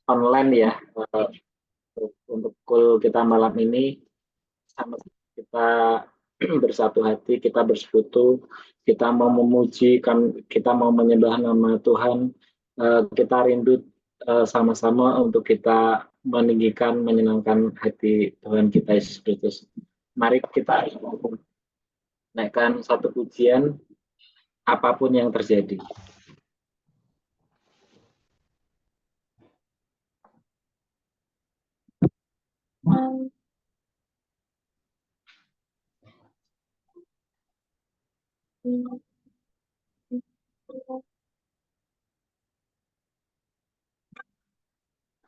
online ya, untuk call kita malam ini. Sama kita bersatu hati, kita bersekutu, kita mau memuji, kita mau menyembah nama Tuhan, kita rindu sama-sama untuk kita meninggikan, menyenangkan hati Tuhan kita Yesus Kristus. Mari kita naikkan satu pujian apapun yang terjadi.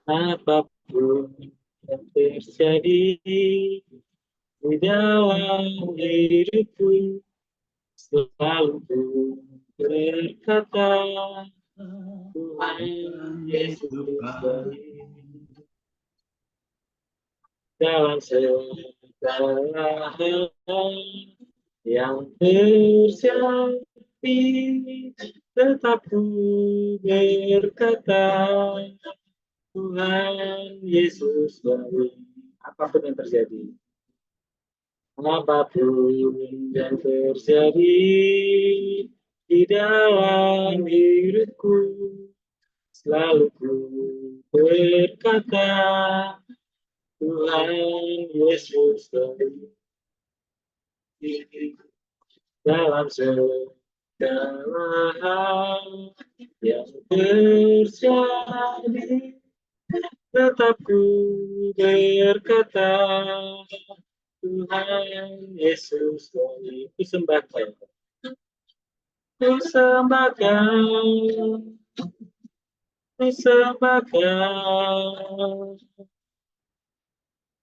Apapun yang terjadi di dalam hidupku, selalu berkata, Tuhan Yesus baik. Dalam segala hal yang terjadi, tetap ku berkata, Tuhan Yesus baik. Apapun yang terjadi, apapun yang terjadi di dalam hidupku, selalu ku berkata, Tuhan Yesus baik. Dalam segala hal yang terjadi, tetap ku berkata, Tuhan Yesus baik. Ku sembahkan, ku sembahkan, ku sembahkan.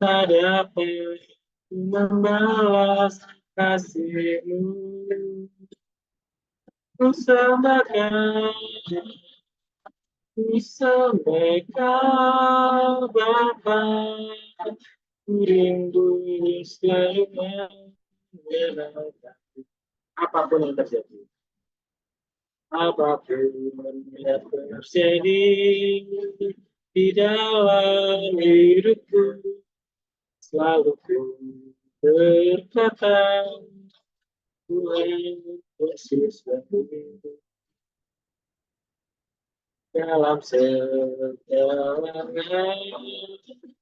Tak dapat ku membalas kasih-Mu. Ku sembahkan, ku sembahkan Bapa. Ku rindu selalu menyenangkan. Apapun yang terjadi, apapun yang terjadi di dalam hidupku, selalu ku berkata, Tuhan Yesus baik. Dalam segala hal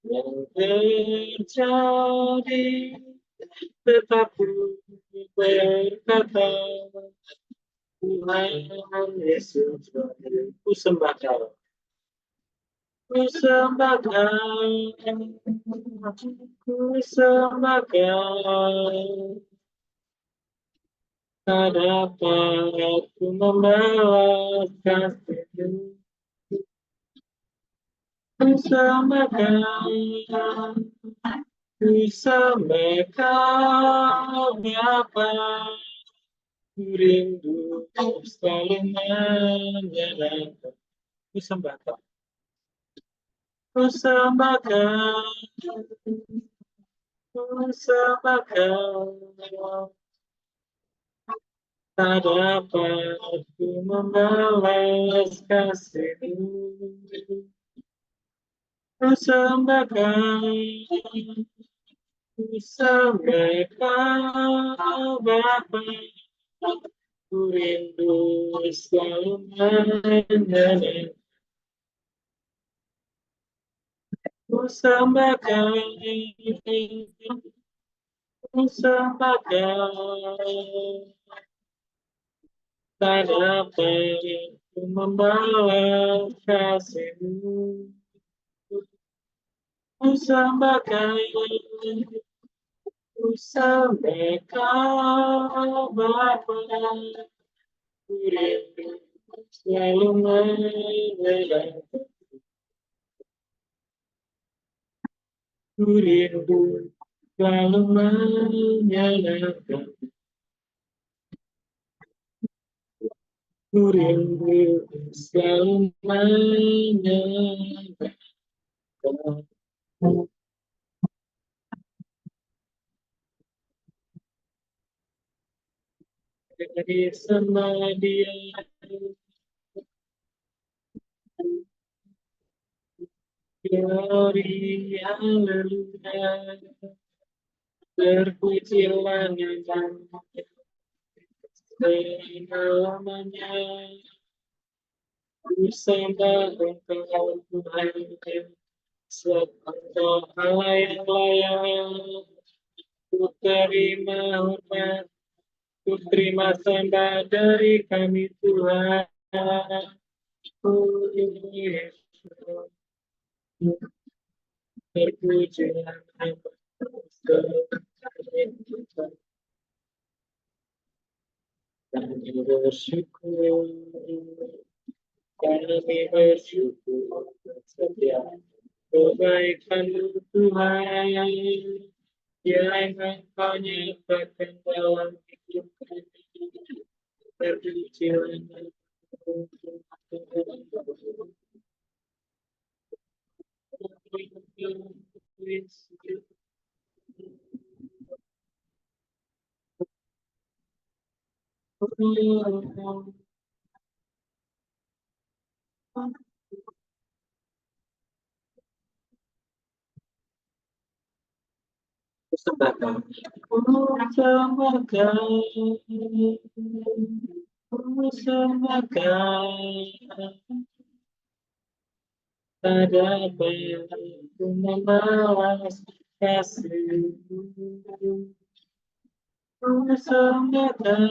yang terjadi, tetap ku berkata, Tuhan Yesus baik. Ku sembahkan, ku sembahkan, ku sembahkan. Tak dapat ku membalas kasih-Mu. Ku sembahkan, ku sembahkan Bapa. Ku rindu selalu menyenangkan. Ku sembahkan, ku sembahkan, ku sembahkan. Tak dapat ku membalas kasih-Mu. Ku sembahkan, ku sembahkan Bapa. Ku rindu selalu menyenangkan. Ku sembahkan, ku sembahkan. Tak dapat ku membalas kasih-Mu. Ku sembahkan, ku sembahkan Bapa. Ku rindu selalu menyenangkan. Ku rindu selalu menyenangkan. Ku rindu selalu menyenangkan. Jadi sama Dia, Glory, haleluya. Terpujilah namanya, namanya. Ku sembah Engkau Tuhan, sebab Engkau Allah yang layak. Ku terima hormat, ku terima sembah dari kami Tuhan. Oh Yesus, terpujilah nama kami bersyukur, kami bersyukur setiap kebaikan Tuhan yang Engkau nyatakan dalam hidup kami. Terpujilah nama persembahkan, persembahkan, pada apa yang ku membalas kasih. Persembahkan,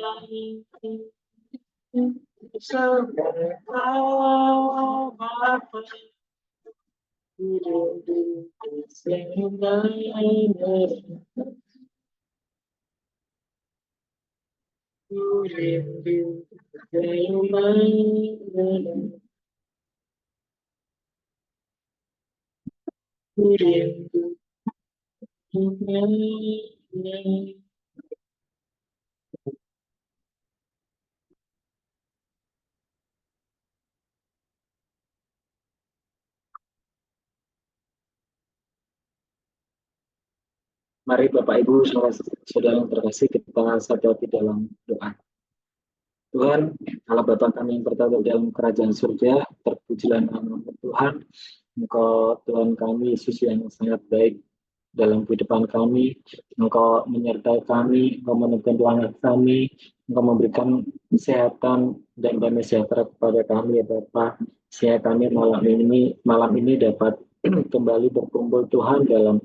persembahkan Bapa. Mari Bapak Ibu saudara yang terkasih, kita satu hati dalam doa. Tuhan, Allah Bapa kami yang berada dalam kerajaan surga, terpujilah nama Tuhan. Engkau Tuhan kami, Yesus yang sangat baik dalam kehidupan kami. Engkau menyertai kami, Engkau meneguhkan doa kami, Engkau memberikan kesehatan dan damai sejahtera kepada kami ya Bapa. Sehingga kami malam ini dapat kembali berkumpul Tuhan dalam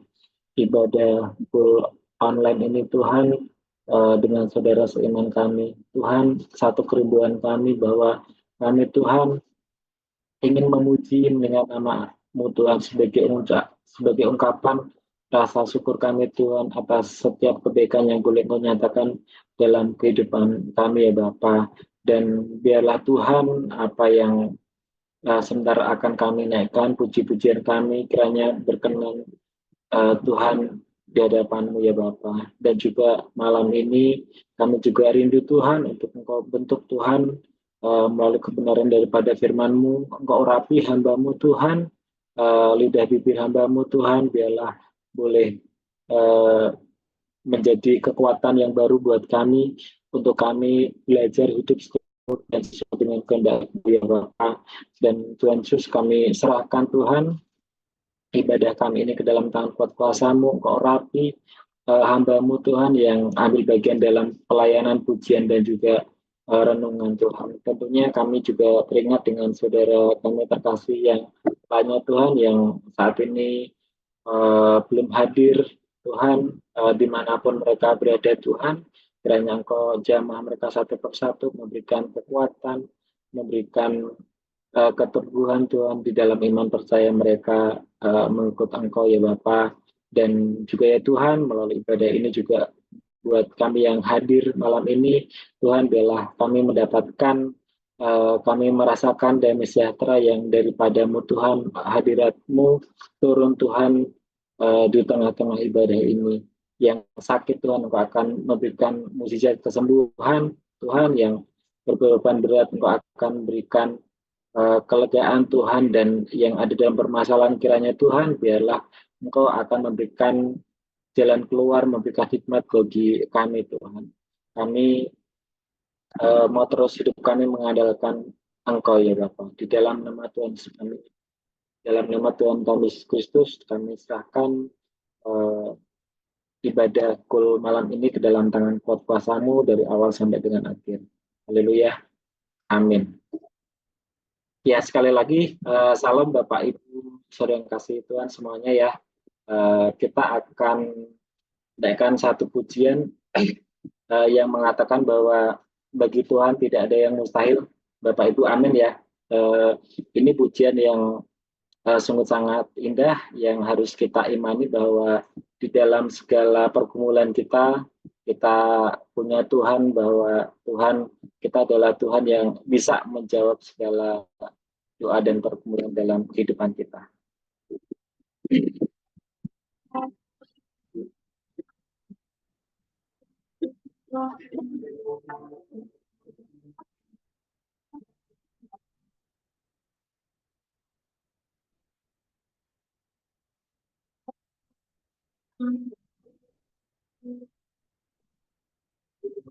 ibadah full online ini Tuhan, dengan saudara seiman kami. Tuhan, satu kerinduan kami bahwa kami Tuhan ingin memuji dengan nama-Mu Tuhan sebagai ungkapan rasa syukur kami Tuhan atas setiap kebaikan yang boleh Engkau nyatakan dalam kehidupan kami ya Bapa. Dan biarlah Tuhan apa yang sebentar akan kami naikkan, puji-pujian kami kiranya berkenan Tuhan di hadapan-Mu ya Bapa. Dan juga malam ini kami juga rindu Tuhan untuk Engkau bentuk Tuhan melalui kebenaran daripada firman-Mu. Engkau urapi hamba-Mu Tuhan, lidah bibir hamba-Mu Tuhan, biarlah boleh menjadi kekuatan yang baru buat kami, untuk kami belajar hidup dan sesuai dengan kehendak ya Bapa. Dan Tuhan Yesus kami serahkan Tuhan ibadah kami ini ke dalam tangan kuat kuasa-Mu. Engkau rapi hamba-Mu Tuhan yang ambil bagian dalam pelayanan, pujian dan juga renungan Tuhan. Tentunya kami juga teringat dengan saudara kami terkasih yang lainnya Tuhan yang saat ini belum hadir Tuhan, dimanapun mereka berada Tuhan. Kiranya Engkau jamah mereka satu persatu, memberikan kekuatan, memberikan keteguhan Tuhan di dalam iman percaya mereka mengikut Engkau ya Bapa. Dan juga ya Tuhan, melalui ibadah ini juga buat kami yang hadir malam ini, Tuhan biarlah kami mendapatkan, kami merasakan damai sejahtera yang daripada-Mu Tuhan, hadirat-Mu turun Tuhan di tengah-tengah ibadah ini. Yang sakit Tuhan Engkau akan memberikan mukjizat kesembuhan Tuhan, yang berbeban berat Engkau akan berikan kelegaan Tuhan, dan yang ada dalam permasalahan kiranya Tuhan biarlah Engkau akan memberikan jalan keluar, memberikan hikmat bagi kami Tuhan. Kami mau terus hidup kami mengandalkan Engkau ya Bapa. Di dalam nama Tuhan Yesus kami Dalam nama Tuhan kami Yesus Kristus, kami serahkan eh, ibadah kul malam ini ke dalam tangan kuat kuasamu dari awal sampai dengan akhir. Haleluya. Amin. Ya, sekali lagi, salam Bapak Ibu, saudara yang kasih Tuhan semuanya ya. Kita akan menaikkan satu pujian yang mengatakan bahwa bagi Tuhan tidak ada yang mustahil. Bapak Ibu, amin ya. Ini pujian yang sungguh sangat indah yang harus kita imani bahwa di dalam segala pergumulan kita punya Tuhan, bahwa Tuhan kita adalah Tuhan yang bisa menjawab segala doa dan pergumulan dalam kehidupan kita.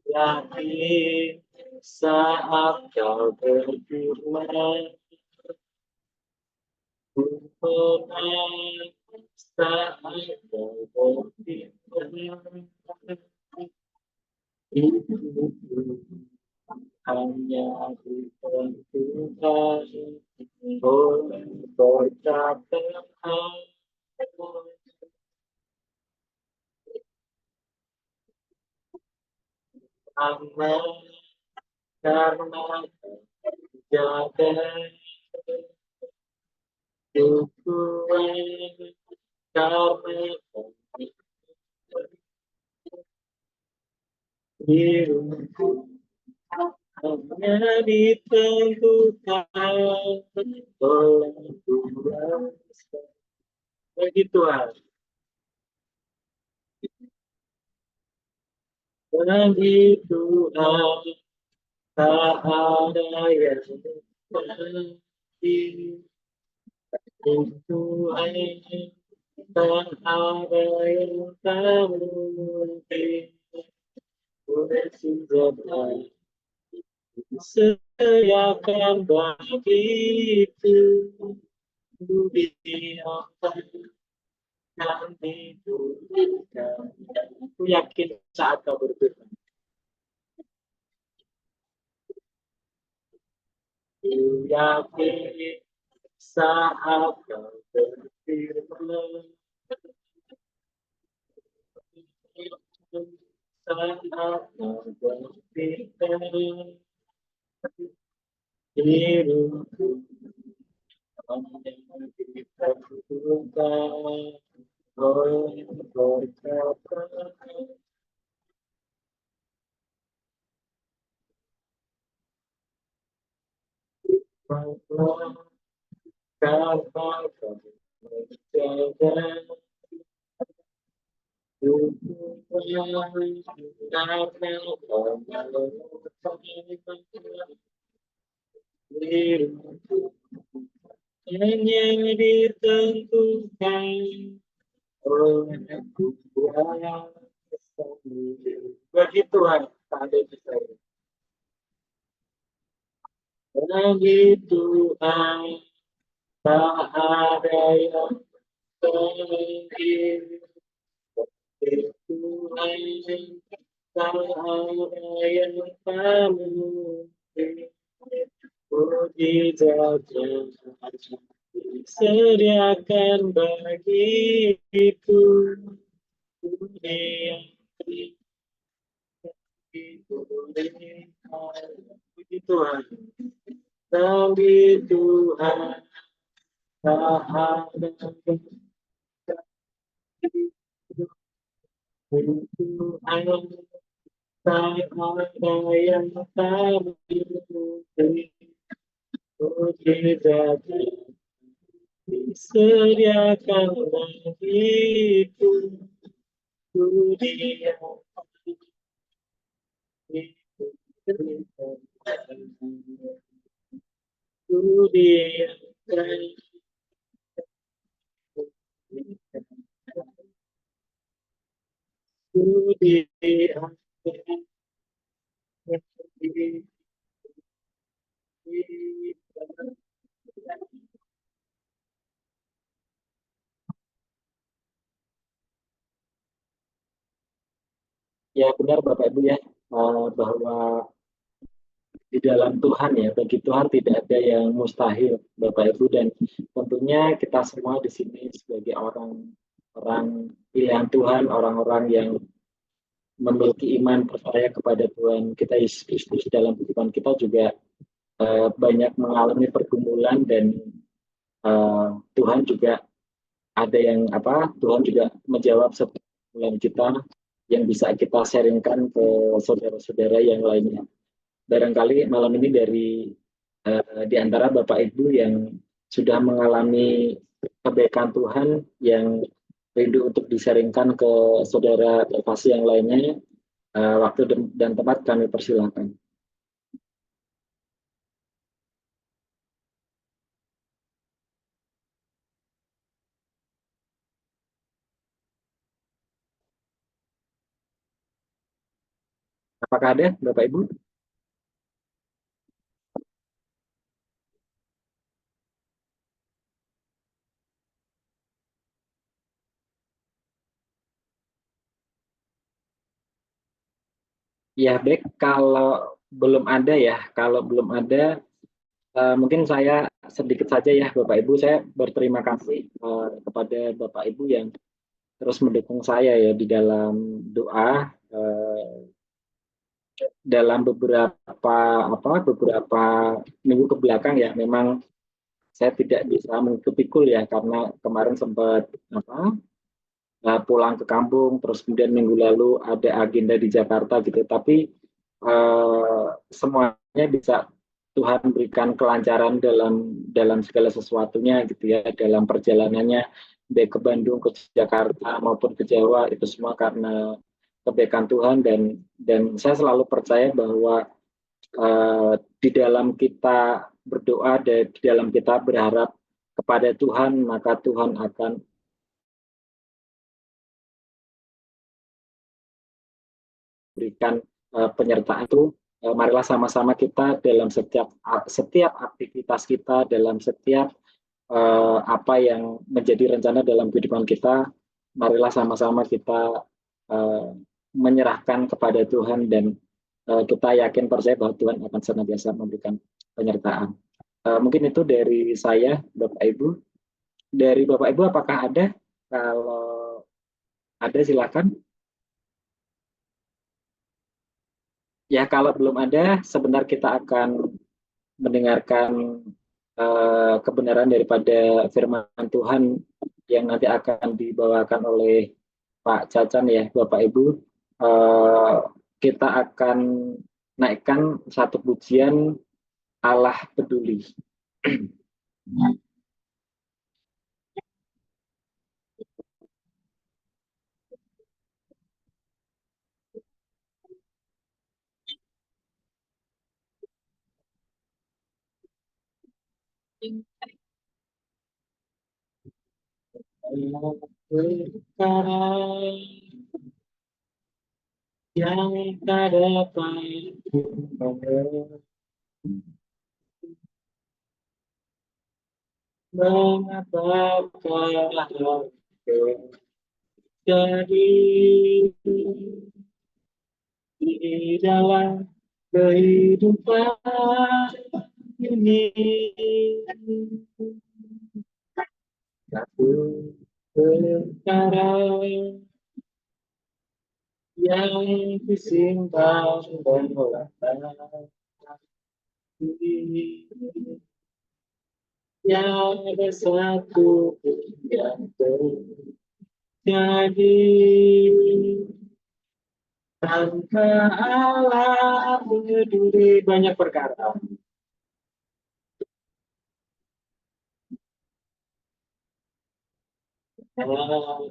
Yakin saat kau berfirman, saat kau berfirman, hanya ditentukan oleh perkataan aman karena jaga dukungan karena diriku hanya ditentukan oleh Tuhan. Bagi Tuhan, bagi Tuhan tak ada yang mustahil. Tuhan tak ada yang tak mungkin. Bersenjata sediakan bagiku dunia yang diberikan. Aku yakin saat kau berfirman. Aku yakin saat kau berfirman. Saat kau berfirman. Diriku hanya ditentukan oleh perkataan bahwa kau menjaga dukungan karena kau melakukan diriku hanya ditentukan oleh Tuhan. Bagi Tuhan tak ada yang mustahil. Bagi Tuhan tak ada yang mustahil. Bagi Tuhan tak ada yang tak mungkin. Mujizat yang sediakan bagiku dunia puji Tuhan, bagi Tuhan tak ada Tuhan tak ada yang tak mungkin. Mujizat disediakan bagiku dunia dunia dunia Ya benar Bapak Ibu ya, bahwa di dalam Tuhan ya, bagi Tuhan tidak ada yang mustahil Bapak Ibu, dan tentunya kita semua di sini sebagai orang orang pilihan Tuhan, orang-orang yang memiliki iman percaya kepada Tuhan kita Yesus Kristus dalam kehidupan kita juga banyak mengalami pergumulan, dan Tuhan juga ada yang apa, Tuhan juga menjawab setiap pergumulan kita yang bisa kita sharingkan ke saudara-saudara yang lainnya. Barangkali malam ini dari di antara Bapak Ibu yang sudah mengalami kebaikan Tuhan yang rindu untuk disaringkan ke saudara terkasih yang lainnya, waktu dan tempat kami persilahkan. Apakah ada Bapak Ibu? Ya baik, kalau belum ada, mungkin saya sedikit saja ya Bapak Ibu, saya berterima kasih kepada Bapak Ibu yang terus mendukung saya ya di dalam doa, dalam beberapa minggu ke belakang ya, memang saya tidak bisa mengikuti kul ya karena kemarin sempat pulang ke kampung, terus kemudian minggu lalu ada agenda di Jakarta gitu, tapi semuanya bisa Tuhan berikan kelancaran dalam dalam segala sesuatunya gitu ya, dalam perjalanannya baik ke Bandung, ke Jakarta maupun ke Jawa, itu semua karena kebaikan Tuhan, dan saya selalu percaya bahwa di dalam kita berdoa dan di dalam kita berharap kepada Tuhan, maka Tuhan akan berikan penyertaan itu. Marilah sama-sama kita dalam setiap aktivitas kita, dalam setiap apa yang menjadi rencana dalam kehidupan kita, marilah sama-sama kita uh, menyerahkan kepada Tuhan, dan kita yakin percaya bahwa Tuhan akan senantiasa memberikan penyertaan. Mungkin itu dari saya, Bapak Ibu. Dari Bapak Ibu, apakah ada? Kalau ada, silakan. Ya, kalau belum ada, sebentar kita akan mendengarkan kebenaran daripada firman Tuhan yang nanti akan dibawakan oleh Pak Cacan ya, Bapak Ibu. Eh, kita akan naikkan satu pujian Allah peduli. Yang tak dapat mengapa kau jadi di dalam kehidupan ini. Satu perkara yang disimpan dalam hati, yang ada satu yang terjadi tanpa Allah peduli banyak perkara. Perkara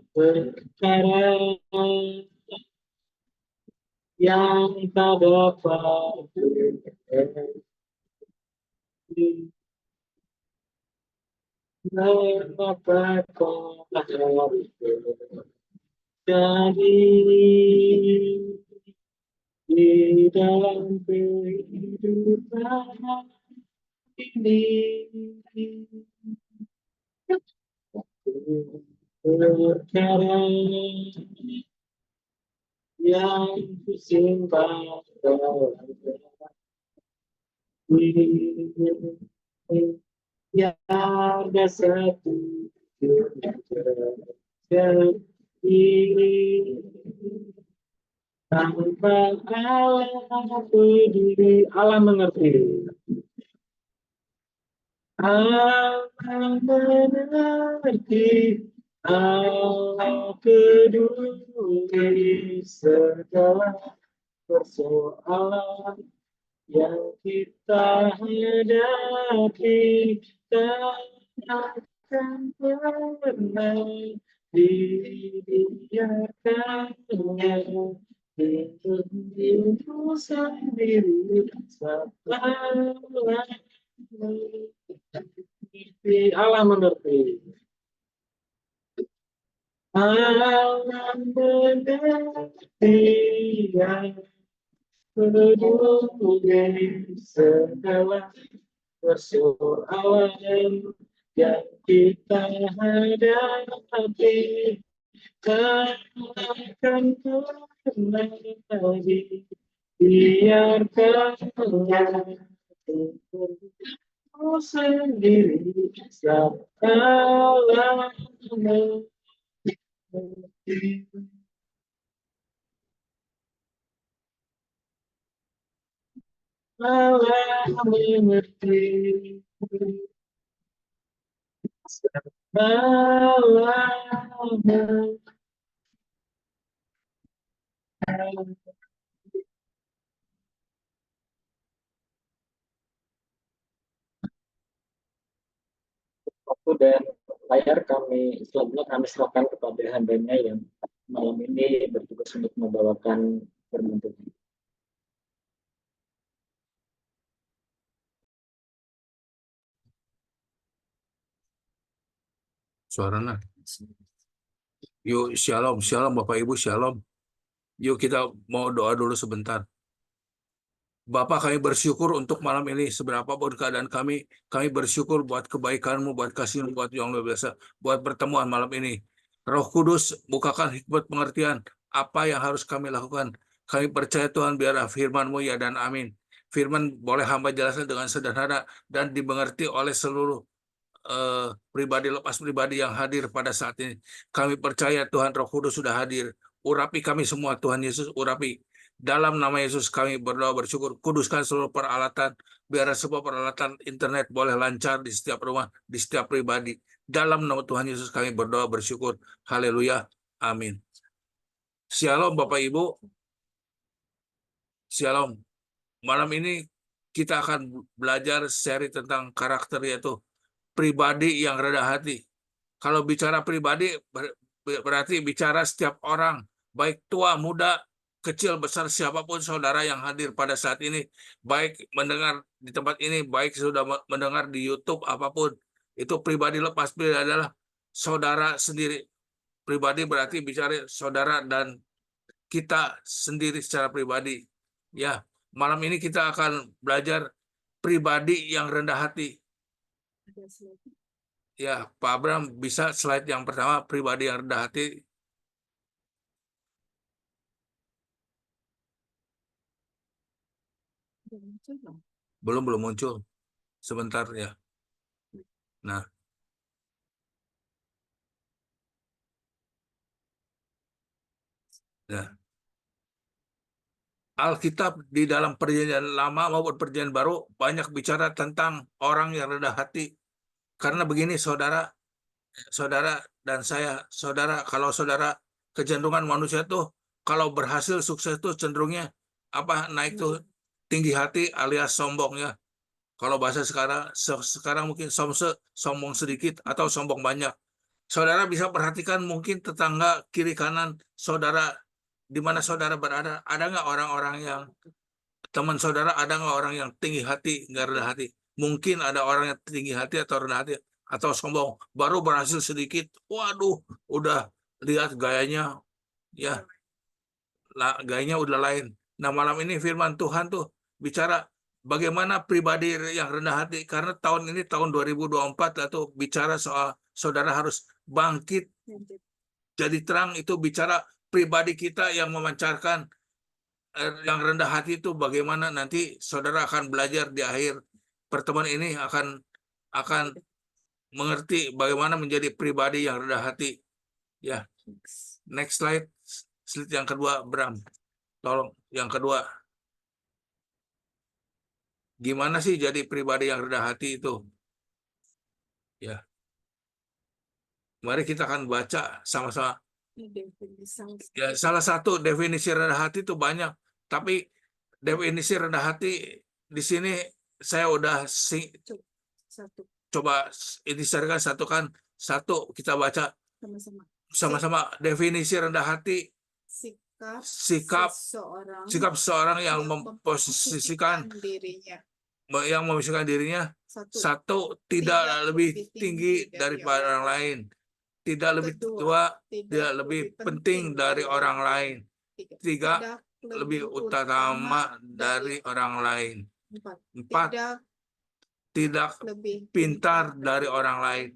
yang tak dapat jadi di dalam kehidupan ini. Perkara yang kusimpan dalam hati. Tiada satu jadi tanpa Allah peduli. Allah mengerti. Allah mengerti. Allah peduli segala persoalan yang kita hadapi. Takkan pernah dibiarkannya itu sendiri. Allah mengerti. Allah mengerti yang peduli segala persoalan yang kita hadapi. Takkan pernah dibiarkannya sendiri. Allah mengerti. Allah mengerti. Allah mengerti. Waktu dan layar selanjutnya kami serahkan kepada hambanya yang malam ini bertugas untuk membawakan firman Tuhan. Suaranya. Yuk, shalom, shalom Bapak Ibu, shalom. Yuk kita mau doa dulu sebentar. Bapak, kami bersyukur untuk malam ini, seberapa pun keadaan kami bersyukur buat kebaikan-Mu, buat kasih-Mu, buat yang luar biasa, buat pertemuan malam ini. Roh Kudus, bukakan hikmat pengertian apa yang harus kami lakukan. Kami percaya Tuhan, biar firman-Mu ya dan amin. Firman boleh hamba jelaskan dengan sederhana dan dimengerti oleh seluruh pribadi lepas pribadi yang hadir pada saat ini. Kami percaya Tuhan Roh Kudus sudah hadir. Urapi kami semua, Tuhan Yesus, urapi. Dalam nama Yesus kami berdoa bersyukur. Kuduskan seluruh peralatan, biar semua peralatan internet boleh lancar di setiap rumah, di setiap pribadi. Dalam nama Tuhan Yesus kami berdoa bersyukur. Haleluya. Amin. Shalom Bapak Ibu. Shalom. Malam ini kita akan belajar seri tentang karakter, yaitu pribadi yang rendah hati. Kalau bicara pribadi berarti bicara setiap orang, baik tua, muda, kecil, besar, siapapun saudara yang hadir pada saat ini, baik mendengar di tempat ini, baik sudah mendengar di YouTube, apapun, itu pribadi lepas pribadi adalah saudara sendiri. Pribadi berarti bicara saudara dan kita sendiri secara pribadi. Ya, malam ini kita akan belajar pribadi yang rendah hati. Ya, Pak Abram, bisa slide yang pertama, pribadi yang rendah hati. Belum muncul. Sebentar ya. Nah. Ya. Alkitab di dalam perjanjian lama maupun perjanjian baru banyak bicara tentang orang yang rendah hati. Karena begini saudara dan saya, saudara, kalau saudara kecenderungan manusia tuh kalau berhasil sukses tuh cenderungnya naik tuh tinggi hati alias sombongnya. Kalau bahasa sekarang mungkin sombong sedikit atau sombong banyak. Saudara bisa perhatikan mungkin tetangga kiri kanan saudara, di mana saudara berada, ada nggak orang-orang yang teman saudara, ada nggak orang yang tinggi hati, nggak rendah hati? Mungkin ada orang yang tinggi hati atau rendah hati atau sombong, baru berhasil sedikit, waduh, udah lihat gayanya, ya, gayanya udah lain. Nah, malam ini firman Tuhan tuh bicara bagaimana pribadi yang rendah hati, karena tahun ini tahun 2024 atau bicara soal saudara harus bangkit jadi terang, itu bicara pribadi kita yang memancarkan yang rendah hati itu bagaimana, nanti saudara akan belajar di akhir pertemuan ini akan mengerti bagaimana menjadi pribadi yang rendah hati. Ya, next slide yang kedua, Bram. Tolong yang kedua. Gimana sih jadi pribadi yang rendah hati itu? Ya. Mari kita akan baca sama-sama. Ya, salah satu definisi rendah hati itu banyak, tapi definisi rendah hati di sini saya udah coba ini satukan satu, kita baca sama-sama. Definisi rendah hati: sikap seseorang yang memposisikan dirinya satu, tidak lebih tinggi daripada orang lain, tidak lebih tua, tidak lebih penting dari orang lain, tiga, lebih utama dari orang lain, empat, tidak pintar dari orang lain,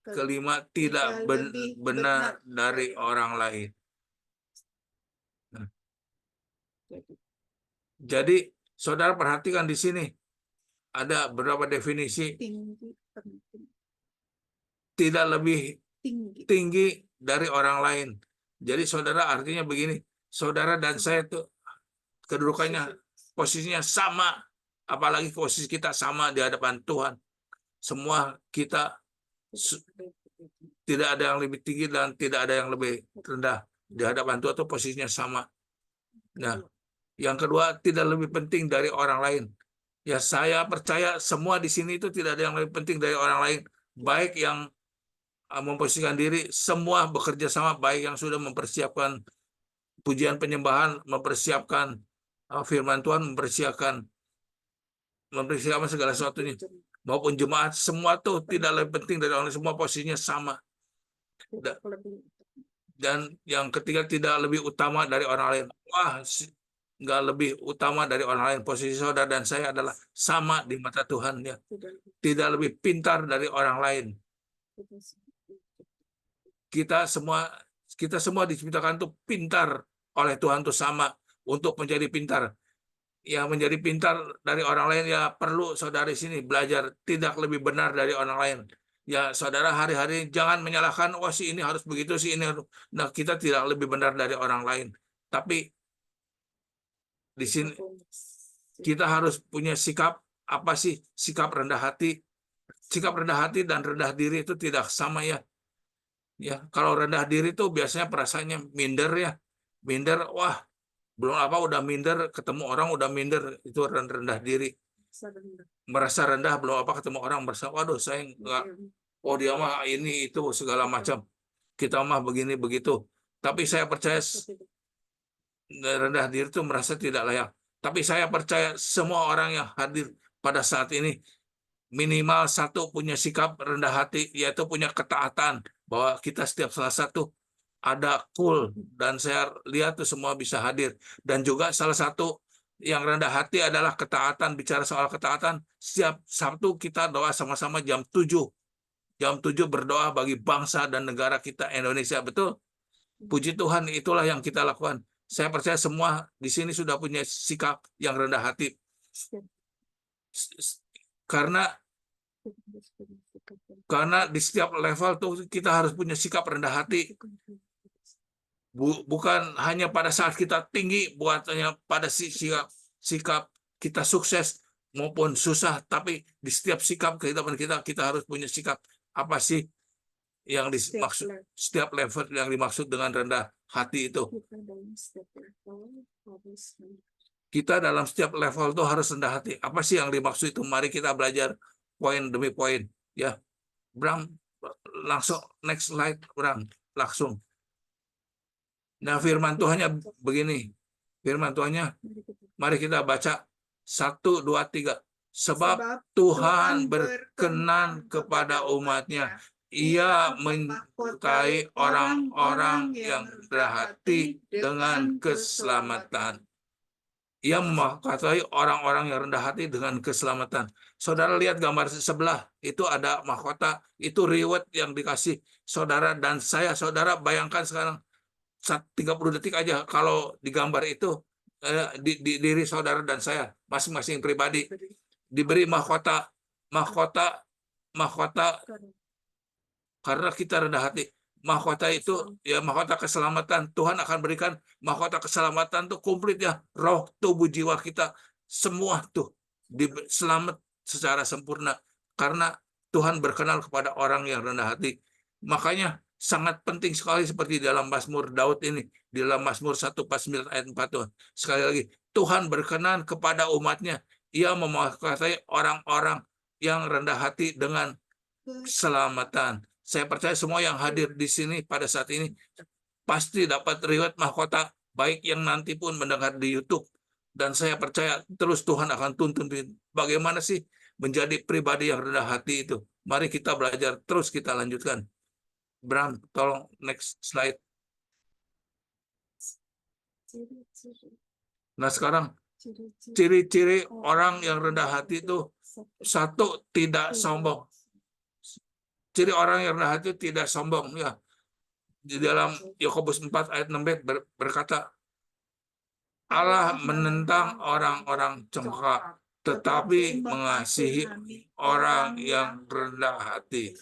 kelima, tidak benar dari orang lain. Nah, jadi saudara perhatikan di sini ada beberapa definisi. Tidak lebih tinggi dari orang lain. Jadi saudara, artinya begini, saudara dan saya itu kedudukannya, posisinya sama, apalagi posisi kita sama di hadapan Tuhan. Semua kita tidak ada yang lebih tinggi dan tidak ada yang lebih rendah di hadapan Tuhan, itu posisinya sama. Nah, yang kedua, tidak lebih penting dari orang lain. Ya, saya percaya semua di sini itu tidak ada yang lebih penting dari orang lain, baik yang memposisikan diri, semua bekerja sama, baik yang sudah mempersiapkan pujian penyembahan, mempersiapkan firman Tuhan, mempersiapkan segala sesuatunya, maupun jemaat, semua tuh tidak lebih penting dari orang lain, semua posisinya sama. Dan yang ketiga, tidak lebih utama dari orang lain. Wah, nggak lebih utama dari orang lain. Posisi saudara dan saya adalah sama di mata Tuhan, ya. Tidak lebih pintar dari orang lain. Kita semua diciptakan untuk pintar oleh Tuhan, itu sama untuk menjadi pintar. Yang menjadi pintar dari orang lain, ya perlu saudara di sini belajar tidak lebih benar dari orang lain. Ya, saudara hari-hari jangan menyalahkan, wah si ini harus begitu, si ini harus. Nah, kita tidak lebih benar dari orang lain. Tapi di sini kita harus punya sikap, apa sih sikap rendah hati? Sikap rendah hati dan rendah diri itu tidak sama, ya. Ya, kalau rendah diri itu biasanya perasaannya minder, ya. Minder, wah, belum apa udah minder, ketemu orang udah minder, itu rendah diri. Merasa rendah, belum apa ketemu orang merasa, waduh saya enggak, oh dia mah ini itu segala macam. Kita mah begini begitu. Tapi saya percaya rendah diri itu merasa tidak layak. Tapi saya percaya semua orang yang hadir pada saat ini minimal satu punya sikap rendah hati, yaitu punya ketaatan, bahwa kita setiap salah satu ada cool, dan saya lihat tuh semua bisa hadir. Dan juga salah satu yang rendah hati adalah ketaatan. Bicara soal ketaatan, setiap Sabtu kita doa sama-sama jam 7. Jam 7 berdoa bagi bangsa dan negara kita Indonesia, betul? Puji Tuhan, itulah yang kita lakukan. Saya percaya semua di sini sudah punya sikap yang rendah hati. Karena di setiap level tuh kita harus punya sikap rendah hati. Bukan hanya pada saat kita tinggi, bukannya pada sikap kita sukses maupun susah, tapi di setiap sikap kehidupan kita harus punya sikap apa sih yang dimaksud, setiap level yang dimaksud dengan rendah hati itu. Kita dalam setiap level itu harus rendah hati. Apa sih yang dimaksud itu? Mari kita belajar poin demi poin, ya. Bram, langsung next slide, Bram, langsung. Nah, firman Tuhannya begini. Firman Tuhannya, mari kita baca 1, 2, 3. Sebab Tuhan berkenan kepada umatnya. Ia menyertai orang-orang yang rendah hati dengan keselamatan. Ia memahkotai orang-orang yang rendah hati dengan keselamatan. Saudara lihat gambar sebelah, itu ada mahkota, itu reward yang dikasih saudara dan saya. Saudara bayangkan sekarang, 30 detik aja kalau digambar itu di diri saudara dan saya masing-masing pribadi diberi mahkota karena kita rendah hati. Mahkota itu ya mahkota keselamatan. Tuhan akan berikan mahkota keselamatan tuh komplit ya, roh, tubuh, jiwa kita semua tuh selamat secara sempurna karena Tuhan berkenan kepada orang yang rendah hati. Makanya sangat penting sekali seperti dalam Mazmur Daud ini, di dalam Mazmur 149 ayat 4 Tuhan. Sekali lagi, Tuhan berkenan kepada umatnya. Ia memahkotai orang-orang yang rendah hati dengan keselamatan. Saya percaya semua yang hadir di sini pada saat ini pasti dapat riwayat mahkota, baik yang nanti pun mendengar di YouTube. Dan saya percaya terus Tuhan akan tuntun bagaimana sih menjadi pribadi yang rendah hati itu. Mari kita belajar, terus kita lanjutkan. Bram, tolong next slide. Nah sekarang, ciri-ciri orang yang rendah hati itu, satu, tidak sombong. Ciri orang yang rendah hati tidak sombong ya. Di dalam Yakobus 4 ayat 6 berkata, Allah menentang orang-orang congkak, tetapi mengasihi orang yang rendah hati.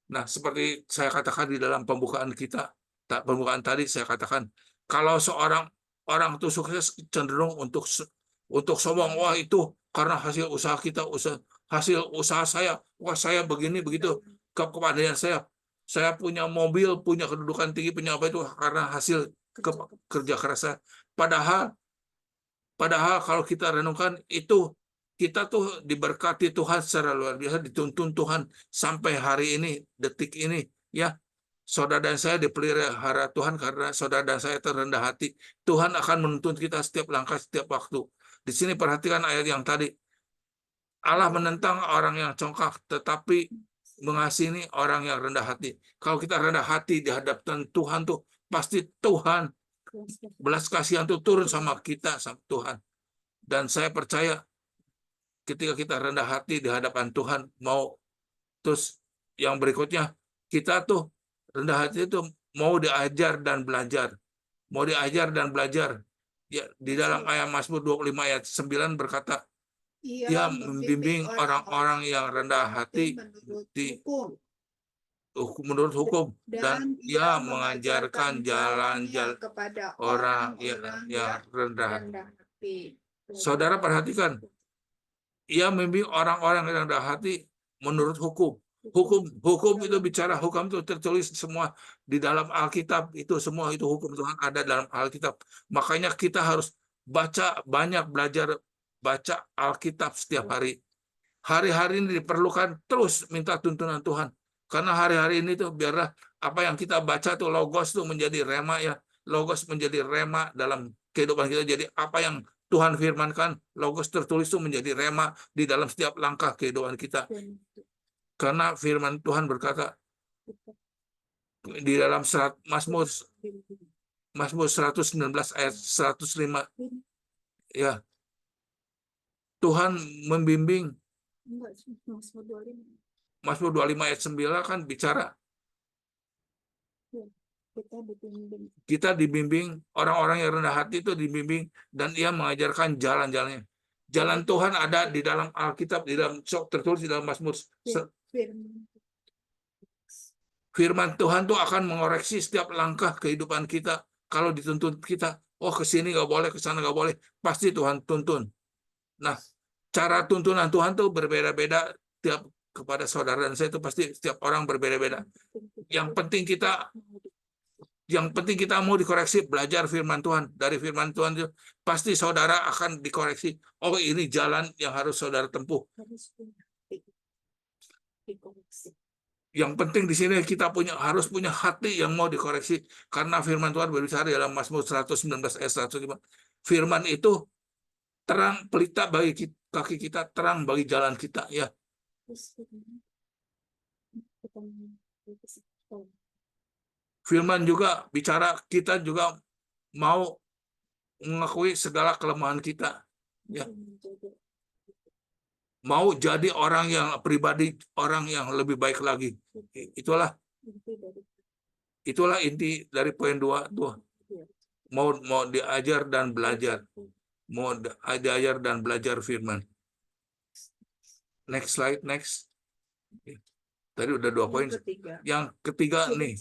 Nah, seperti saya katakan di dalam pembukaan pembukaan tadi saya katakan, kalau seorang orang itu sukses cenderung untuk sombong, wah itu karena hasil usaha kita, hasil usaha saya, wah saya begini begitu. Kepada saya punya mobil, punya kedudukan tinggi, punya apa itu karena hasil kerja keras saya. Padahal kalau kita renungkan itu, kita tuh diberkati Tuhan secara luar biasa, dituntun Tuhan sampai hari ini, detik ini, ya. Saudara dan saya dipelihara Tuhan karena saudara dan saya terendah hati. Tuhan akan menuntun kita setiap langkah, setiap waktu. Di sini perhatikan ayat yang tadi. Allah menentang orang yang congkak, tetapi mengasihi orang yang rendah hati. Kalau kita rendah hati di hadapan Tuhan tuh, pasti Tuhan belas kasihan tuh turun sama kita, sama Tuhan. Dan saya percaya ketika kita rendah hati di hadapan Tuhan, terus yang berikutnya, kita tuh rendah hati itu mau diajar dan belajar. Mau diajar dan belajar. Ya, di dalam ayat Mazmur 25 ayat 9 berkata, Ia membimbing orang-orang yang rendah hati menurut hukum, dan Ia mengajarkan jalan-jalan kepada orang yang rendah hati. Saudara perhatikan, Ia membimbing orang-orang yang rendah hati menurut hukum. Hukum itu bicara, hukum itu tertulis semua di dalam Alkitab, itu semua itu hukum Tuhan ada dalam Alkitab. Makanya kita harus banyak belajar baca Alkitab setiap hari. Hari-hari ini diperlukan terus minta tuntunan Tuhan. Karena hari-hari ini tuh biarlah apa yang kita baca tuh logos tuh menjadi rema ya. Logos menjadi rema dalam kehidupan kita. Jadi apa yang Tuhan firmankan, logos tertulis itu menjadi rema di dalam setiap langkah kehidupan kita. Karena firman Tuhan berkata di dalam Mazmur 119 ayat 105 ya. Tuhan membimbing. Mazmur 25 ayat 9 kan bicara kita dibimbing, orang-orang yang rendah hati itu dibimbing dan Ia mengajarkan jalan-jalannya. Jalan Tuhan ada di dalam Alkitab, di dalam tertulis di dalam Mazmur. Firman Tuhan tuh akan mengoreksi setiap langkah kehidupan kita. Kalau dituntun kita, oh ke sini nggak boleh, ke sana nggak boleh, pasti Tuhan tuntun. Nah, cara tuntunan Tuhan tuh berbeda-beda tiap kepada saudara dan saya itu pasti setiap orang berbeda-beda. Yang penting kita mau dikoreksi, belajar firman Tuhan. Dari firman Tuhan itu pasti saudara akan dikoreksi. Oh, ini jalan yang harus saudara tempuh. Yang penting di sini kita harus punya hati yang mau dikoreksi karena firman Tuhan berbicara dalam Mazmur 119 ayat 105. Firman itu terang pelita bagi kaki kita, terang bagi jalan kita ya. Firman juga bicara kita juga mau mengakui segala kelemahan kita ya. Mau jadi orang yang lebih baik lagi. Itulah inti dari poin 2 tuh. mau diajar dan belajar, mau diajar dan belajar firman. Next slide, next. Tadi udah 2 poin. Yang ketiga nih,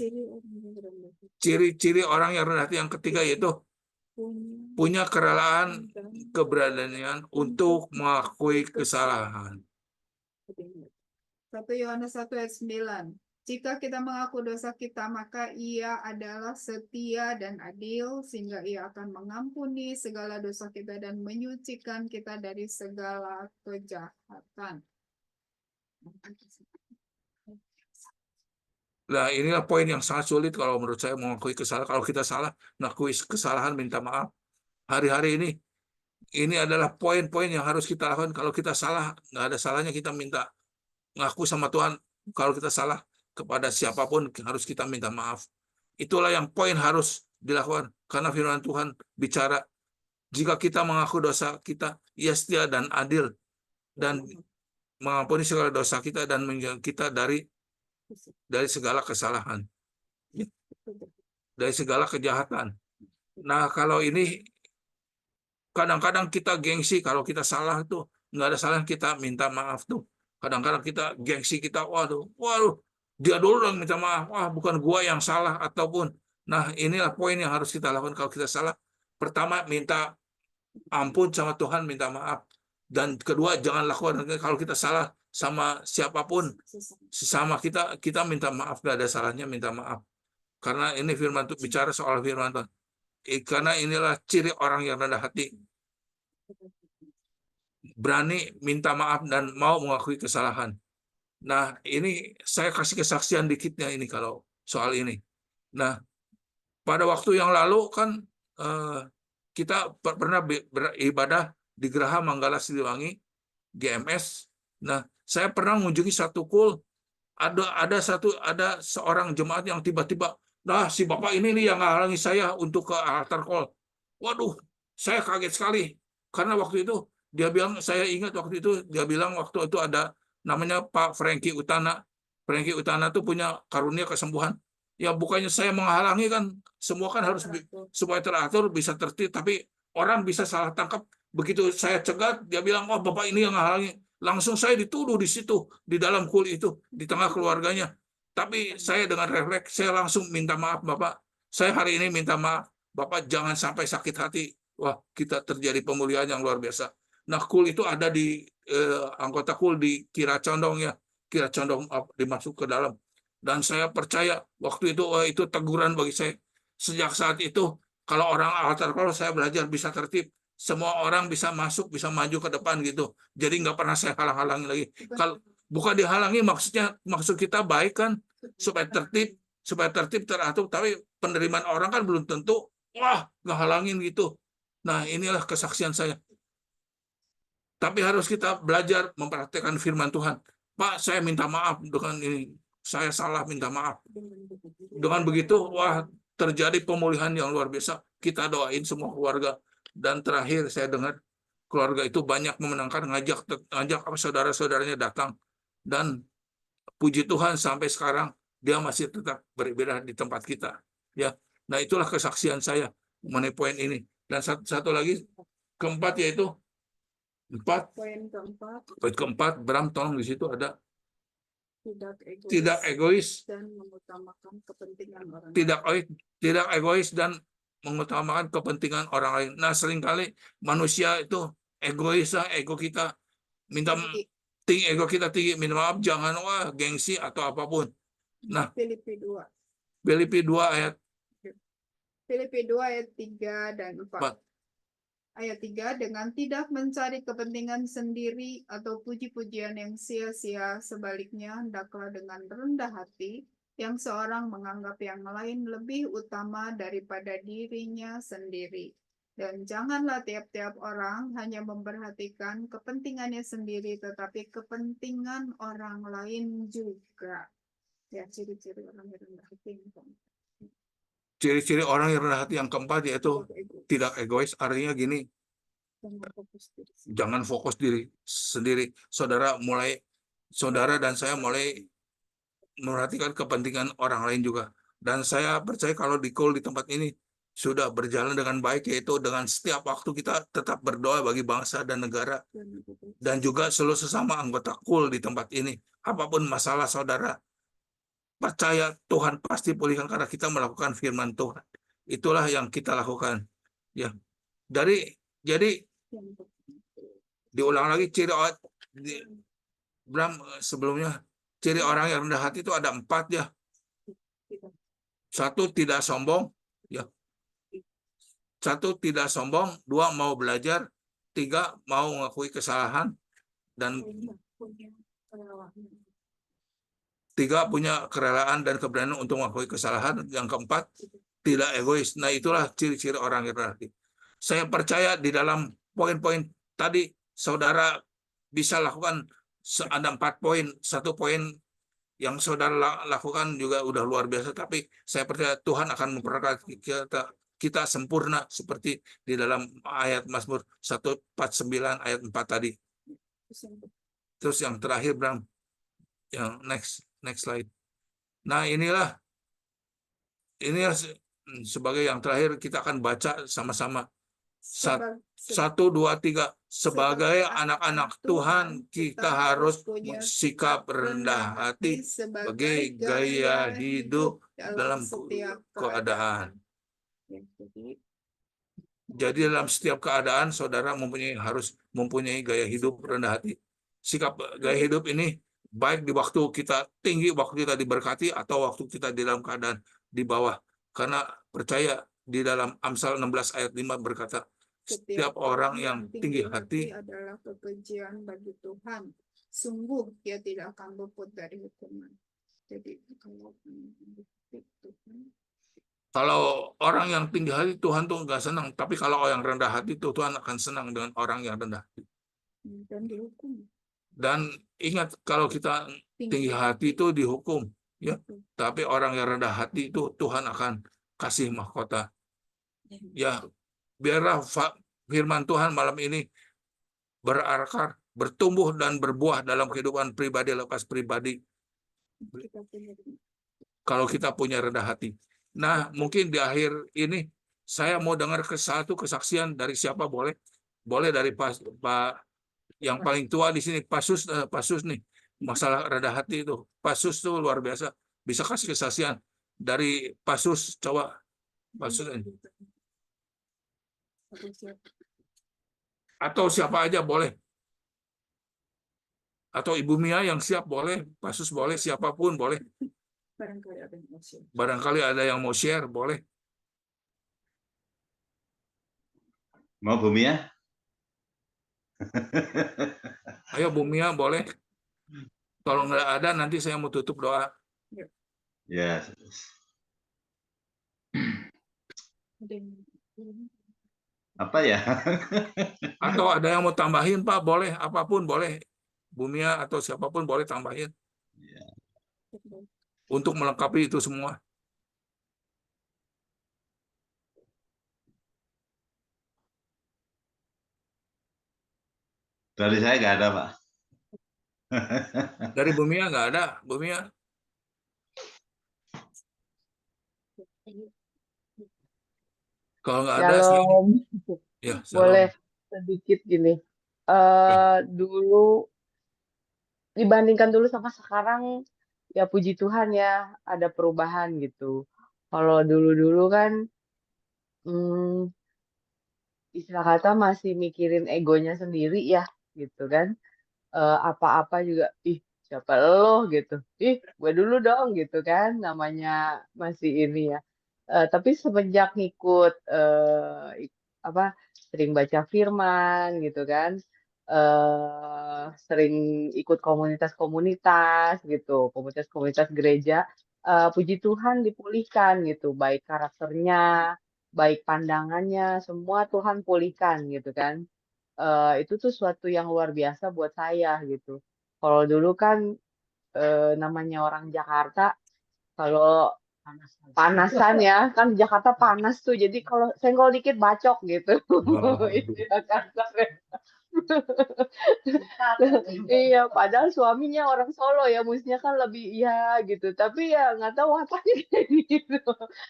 ciri-ciri orang yang rendah hati yang ketiga yaitu punya kerelaan, keberanian untuk mengakui kesalahan. 1 Yohanes 1 ayat 9. Jika kita mengaku dosa kita, maka Ia adalah setia dan adil, sehingga Ia akan mengampuni segala dosa kita dan menyucikan kita dari segala kejahatan. Nah, inilah poin yang sangat sulit kalau menurut saya mengakui kesalahan. Kalau kita salah, mengakui kesalahan, minta maaf. Hari-hari ini adalah poin-poin yang harus kita lakukan. Kalau kita salah, nggak ada salahnya kita minta ngaku sama Tuhan. Kalau kita salah kepada siapapun, harus kita minta maaf. Itulah yang poin harus dilakukan. Karena firman Tuhan bicara, jika kita mengaku dosa kita, Ia setia dan adil, dan mengampuni segala dosa kita dan menjaga kita dari segala kesalahan, dari segala kejahatan. Nah, kalau ini kadang-kadang kita gengsi, kalau kita salah tuh nggak ada salah kita minta maaf tuh. Kadang-kadang kita gengsi, kita waduh dia dulu yang minta maaf, wah bukan gua yang salah ataupun. Nah, inilah poin yang harus kita lakukan kalau kita salah. Pertama, minta ampun sama Tuhan, minta maaf. Dan kedua, jangan lakukan kalau kita salah sama siapapun, sesama kita minta maaf, gak ada salahnya minta maaf. Karena ini firman Tuhan, bicara soal firman Tuhan. Karena inilah ciri orang yang rendah hati, berani minta maaf dan mau mengakui kesalahan. Nah, ini saya kasih kesaksian dikitnya ini kalau soal ini. Nah, pada waktu yang lalu kan kita pernah beribadah di Geraha Manggala Siliwangi, GMS. Nah, saya pernah mengunjungi satu kul, ada seorang jemaat yang tiba-tiba, nah si bapak ini nih yang menghalangi saya untuk ke altar call. Waduh, saya kaget sekali karena waktu itu dia bilang, saya ingat waktu itu dia bilang waktu itu ada namanya Pak Frankie Utana. Frankie Utana itu punya karunia kesembuhan. Ya bukannya saya menghalangi kan, semua kan harus supaya teratur, bisa tertib, tapi orang bisa salah tangkap. Begitu saya cegat, dia bilang, oh bapak ini yang menghalangi. Langsung saya dituduh di situ, di dalam kul itu, di tengah keluarganya. Tapi saya dengan refleks, saya langsung minta maaf Bapak. Saya hari ini minta maaf, Bapak jangan sampai sakit hati. Wah, kita terjadi pemulihan yang luar biasa. Nah, kul itu ada di anggota kul di Kira Condong ya. Kira Condong dimasuk ke dalam. Dan saya percaya waktu itu teguran bagi saya. Sejak saat itu, kalau orang altar call saya belajar bisa tertib. Semua orang bisa masuk, bisa maju ke depan gitu. Jadi nggak pernah saya halang-halangi lagi. Kalau bukan dihalangi, maksud kita baik kan, supaya tertib teratur. Tapi penerimaan orang kan belum tentu. Wah, nggak halangin gitu. Nah, inilah kesaksian saya. Tapi harus kita belajar mempraktekkan firman Tuhan. Pak, saya minta maaf dengan ini. Saya salah, minta maaf. Dengan begitu, wah, terjadi pemulihan yang luar biasa. Kita doain semua keluarga. Dan terakhir saya dengar keluarga itu banyak memenangkan, ngajak saudara-saudaranya datang. Dan puji Tuhan sampai sekarang dia masih tetap beribadah di tempat kita. Ya, nah itulah kesaksian saya mengenai poin ini. Dan satu lagi keempat yaitu poin keempat, Bram tolong di situ ada tidak egois dan mengutamakan kepentingan orang tidak egois dan mengutamakan kepentingan orang lain. Nah, seringkali manusia itu egois, ego kita tinggi, ego kita tinggi, minta maaf, jangan wah gengsi atau apapun. Nah, Filipi 2 ayat 3 dan 4. Ayat 3, dengan tidak mencari kepentingan sendiri atau puji-pujian yang sia-sia, sebaliknya hendaklah dengan rendah hati yang seorang menganggap yang lain lebih utama daripada dirinya sendiri. Dan janganlah tiap-tiap orang hanya memperhatikan kepentingannya sendiri, tetapi kepentingan orang lain juga. Ya, ciri-ciri orang yang rendah hati. Ciri-ciri orang yang rendah hati yang keempat yaitu tidak egois. Artinya gini, jangan fokus diri sendiri. Saudara dan saya mulai memperhatikan kepentingan orang lain juga. Dan saya percaya kalau di call di tempat ini, sudah berjalan dengan baik, yaitu dengan setiap waktu kita tetap berdoa bagi bangsa dan negara, dan juga seluruh sesama anggota KUL di tempat ini. Apapun masalah saudara, percaya Tuhan pasti pulihkan karena kita melakukan firman Tuhan. Itulah yang kita lakukan. Ya, jadi diulang lagi Bram, sebelumnya ciri orang yang rendah hati itu ada 4 ya. 1, tidak sombong, ya. 1, tidak sombong. 2, mau belajar. 3, mau mengakui kesalahan. Dan 3, punya kerelaan dan keberanian untuk mengakui kesalahan. Yang keempat, tidak egois. Nah, itulah ciri-ciri orang yang rendah hati. Saya percaya di dalam poin-poin tadi saudara bisa lakukan, ada 4 poin. 1 poin yang saudara lakukan juga udah luar biasa, tapi saya percaya Tuhan akan memperkati kita sempurna seperti di dalam ayat Mazmur 149 ayat 4 tadi. Terus yang terakhir, Bram, yang next slide. Nah, inilah sebagai yang terakhir kita akan baca sama-sama. 1, 2, 3. Sebagai anak-anak Tuhan, kita harus sikap rendah hati sebagai gaya hidup dalam setiap keadaan. Jadi dalam setiap keadaan saudara harus mempunyai gaya hidup rendah hati. Sikap gaya hidup ini baik di waktu kita tinggi, waktu kita diberkati, atau waktu kita di dalam keadaan di bawah. Karena percaya di dalam Amsal 16 ayat 5 berkata, setiap orang yang tinggi hati adalah kekejian bagi Tuhan. Sungguh dia tidak akan luput dari hukuman. Jadi kalau orang yang tinggi hati, Tuhan tuh nggak senang. Tapi kalau orang rendah hati, Tuhan akan senang dengan orang yang rendah hati. Dan dihukum. Dan ingat, kalau kita tinggi hati itu dihukum, ya. Tapi orang yang rendah hati itu Tuhan akan kasih mahkota. Ya, biarlah firman Tuhan malam ini berakar, bertumbuh dan berbuah dalam kehidupan pribadi lepas pribadi. Kalau kita punya rendah hati. Nah, mungkin di akhir ini saya mau dengar satu kesaksian dari siapa, boleh? Boleh dari Pak yang paling tua di sini, Pasus nih. Masalah rendah hati itu. Pasus tuh luar biasa. Bisa kasih kesaksian dari Pasus, coba. Pasus ini. Atau siapa aja boleh. Atau Ibu Mia yang siap boleh, Pasus boleh, siapapun boleh. Barangkali ada yang mau share, boleh. Mau Bu Mia? Ayo Bu Mia boleh. Kalau nggak ada nanti saya mau tutup doa. Ya. Apa ya? Atau ada yang mau tambahin, Pak, boleh, apapun boleh. Bu Mia atau siapapun boleh tambahin. Ya. Untuk melengkapi itu semua. Dari saya nggak ada, Pak. Dari Bu Mia nggak ada, Bu Mia. Kalau nggak ada, Shalom. ya, Boleh sedikit gini. Dulu dibandingkan dulu sama sekarang, ya puji Tuhan ya ada perubahan gitu. Kalau dulu-dulu kan istilah kata masih mikirin egonya sendiri ya gitu kan. Apa-apa juga, ih siapa lo gitu, ih gue dulu dong gitu kan, namanya masih ini ya. Tapi semenjak ngikut sering baca firman gitu kan, sering ikut komunitas-komunitas gitu, komunitas-komunitas gereja, puji Tuhan dipulihkan gitu, baik karakternya, baik pandangannya, semua Tuhan pulihkan gitu kan. Itu tuh suatu yang luar biasa buat saya gitu. Kalau dulu kan namanya orang Jakarta, kalau panasan ya, kan Jakarta panas tuh, jadi kalau senggol dikit bacok gitu. Istilah kasar ya. Iya, padahal suaminya orang Solo ya, mestinya kan lebih iya gitu. Tapi ya nggak tahu apanya kayak gitu.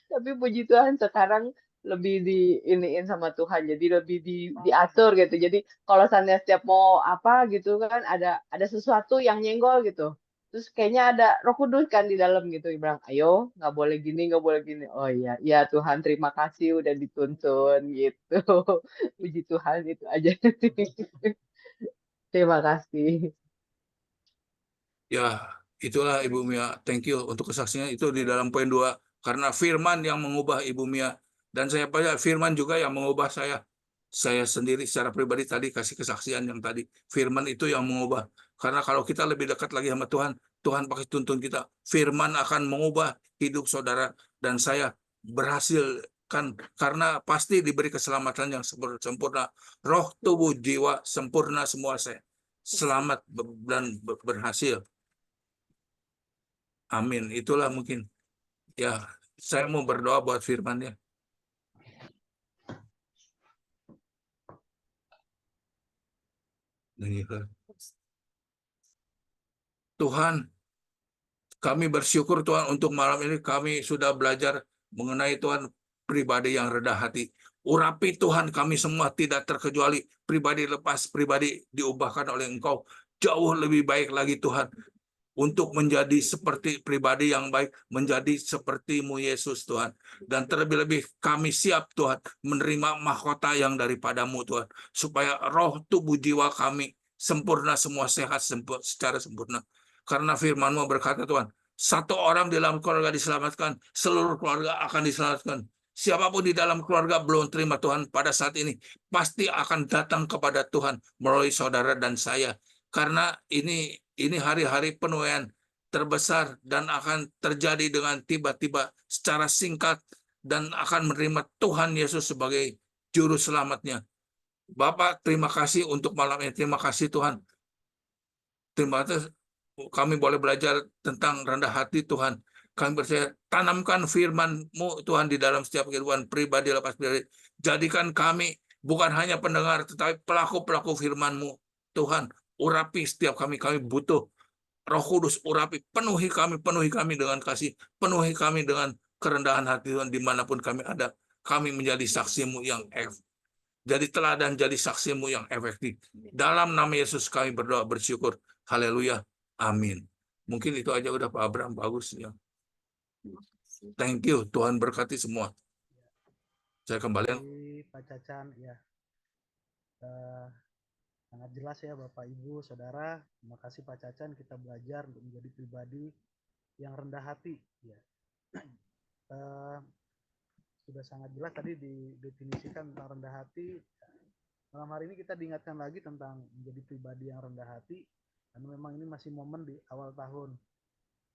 Tapi puji Tuhan sekarang lebih diiniin sama Tuhan, jadi lebih diatur gitu. Jadi kalau seandainya setiap mau apa gitu kan ada sesuatu yang nyenggol gitu. Terus kayaknya ada Roh Kudus kan di dalam gitu, dia bilang, ayo nggak boleh gini, nggak boleh gini. Oh iya, iya Tuhan terima kasih udah dituntun gitu. Puji Tuhan itu aja. Terima kasih. Ya, itulah Ibu Mia. Thank you untuk kesaksiannya itu di dalam poin 2. Karena firman yang mengubah Ibu Mia. Dan saya percaya firman juga yang mengubah saya. Saya sendiri secara pribadi tadi kasih kesaksian yang tadi. Firman itu yang mengubah. Karena kalau kita lebih dekat lagi sama Tuhan, Tuhan pakai tuntun kita. Firman akan mengubah hidup saudara dan saya berhasil kan karena pasti diberi keselamatan yang sempurna. Roh, tubuh, jiwa sempurna semua saya. Selamat dan berhasil. Amin. Itulah mungkin. Ya, saya mau berdoa buat firman-Nya. Tuhan, kami bersyukur Tuhan untuk malam ini kami sudah belajar mengenai Tuhan pribadi yang rendah hati. Urapi Tuhan kami semua tidak terkecuali pribadi lepas, pribadi diubahkan oleh Engkau. Jauh lebih baik lagi Tuhan. Untuk menjadi seperti pribadi yang baik, menjadi seperti-Mu Yesus Tuhan. Dan terlebih-lebih kami siap Tuhan menerima mahkota yang daripada-Mu Tuhan. Supaya roh, tubuh, jiwa kami sempurna semua, sehat secara sempurna. Karena firman-Mu berkata Tuhan, satu orang di dalam keluarga diselamatkan, seluruh keluarga akan diselamatkan. Siapapun di dalam keluarga belum terima Tuhan pada saat ini, pasti akan datang kepada Tuhan melalui saudara dan saya. Karena ini hari-hari penuaian terbesar dan akan terjadi dengan tiba-tiba secara singkat dan akan menerima Tuhan Yesus sebagai juru selamatnya. Bapak, terima kasih untuk malam ini. Terima kasih Tuhan. Terima kasih kami boleh belajar tentang rendah hati Tuhan. Kami percaya tanamkan firman-Mu Tuhan di dalam setiap kehidupan pribadi lepas pribadi. Jadikan kami bukan hanya pendengar tetapi pelaku-pelaku firman-Mu Tuhan. Urapi setiap kami butuh Roh Kudus, urapi, penuhi kami dengan kasih, penuhi kami dengan kerendahan hati Tuhan dimanapun kami ada. Kami menjadi saksi-Mu yang jadi teladan, jadi saksi-Mu yang efektif. Dalam nama Yesus kami berdoa bersyukur. Haleluya. Amin. Mungkin itu aja udah Pak Abraham, bagus ya. Thank you. Tuhan berkati semua. Saya kembali. Pak Cacan, ya. Sangat jelas ya Bapak Ibu Saudara. Terima kasih Pak Cacan, kita belajar untuk menjadi pribadi yang rendah hati. Ya. Sudah sangat jelas tadi didefinisikan tentang rendah hati. Malam hari ini kita diingatkan lagi tentang menjadi pribadi yang rendah hati, karena memang ini masih momen di awal tahun.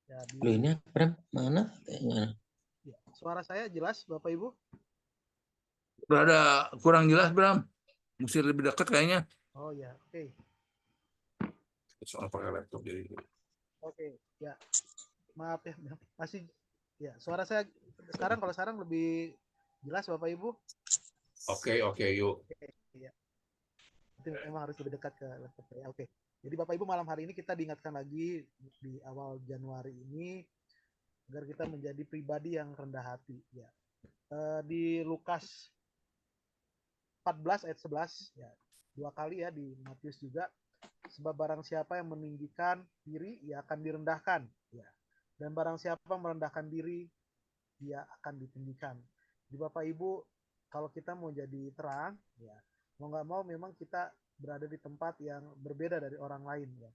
Ya, ini Bram, mana? Ya, suara saya jelas Bapak Ibu? Berada kurang jelas Bram. Mesti lebih dekat kayaknya. Oh ya, oke. Soal pakai laptop jadi. Oke, ya. Maaf ya, masih ya suara saya sekarang lebih jelas Bapak Ibu? Oke, yuk. Ya. Itu memang harus lebih dekat ke laptop ya. Oke. Jadi Bapak Ibu malam hari ini kita diingatkan lagi di awal Januari ini agar kita menjadi pribadi yang rendah hati ya. Di Lukas 14 ayat 11 ya. 2 kali ya di Matius juga, sebab barang siapa yang meninggikan diri ia akan direndahkan ya. Dan barang siapa merendahkan diri dia akan ditinggikan. Di Bapak Ibu, kalau kita mau jadi terang ya, mau nggak mau memang kita berada di tempat yang berbeda dari orang lain ya.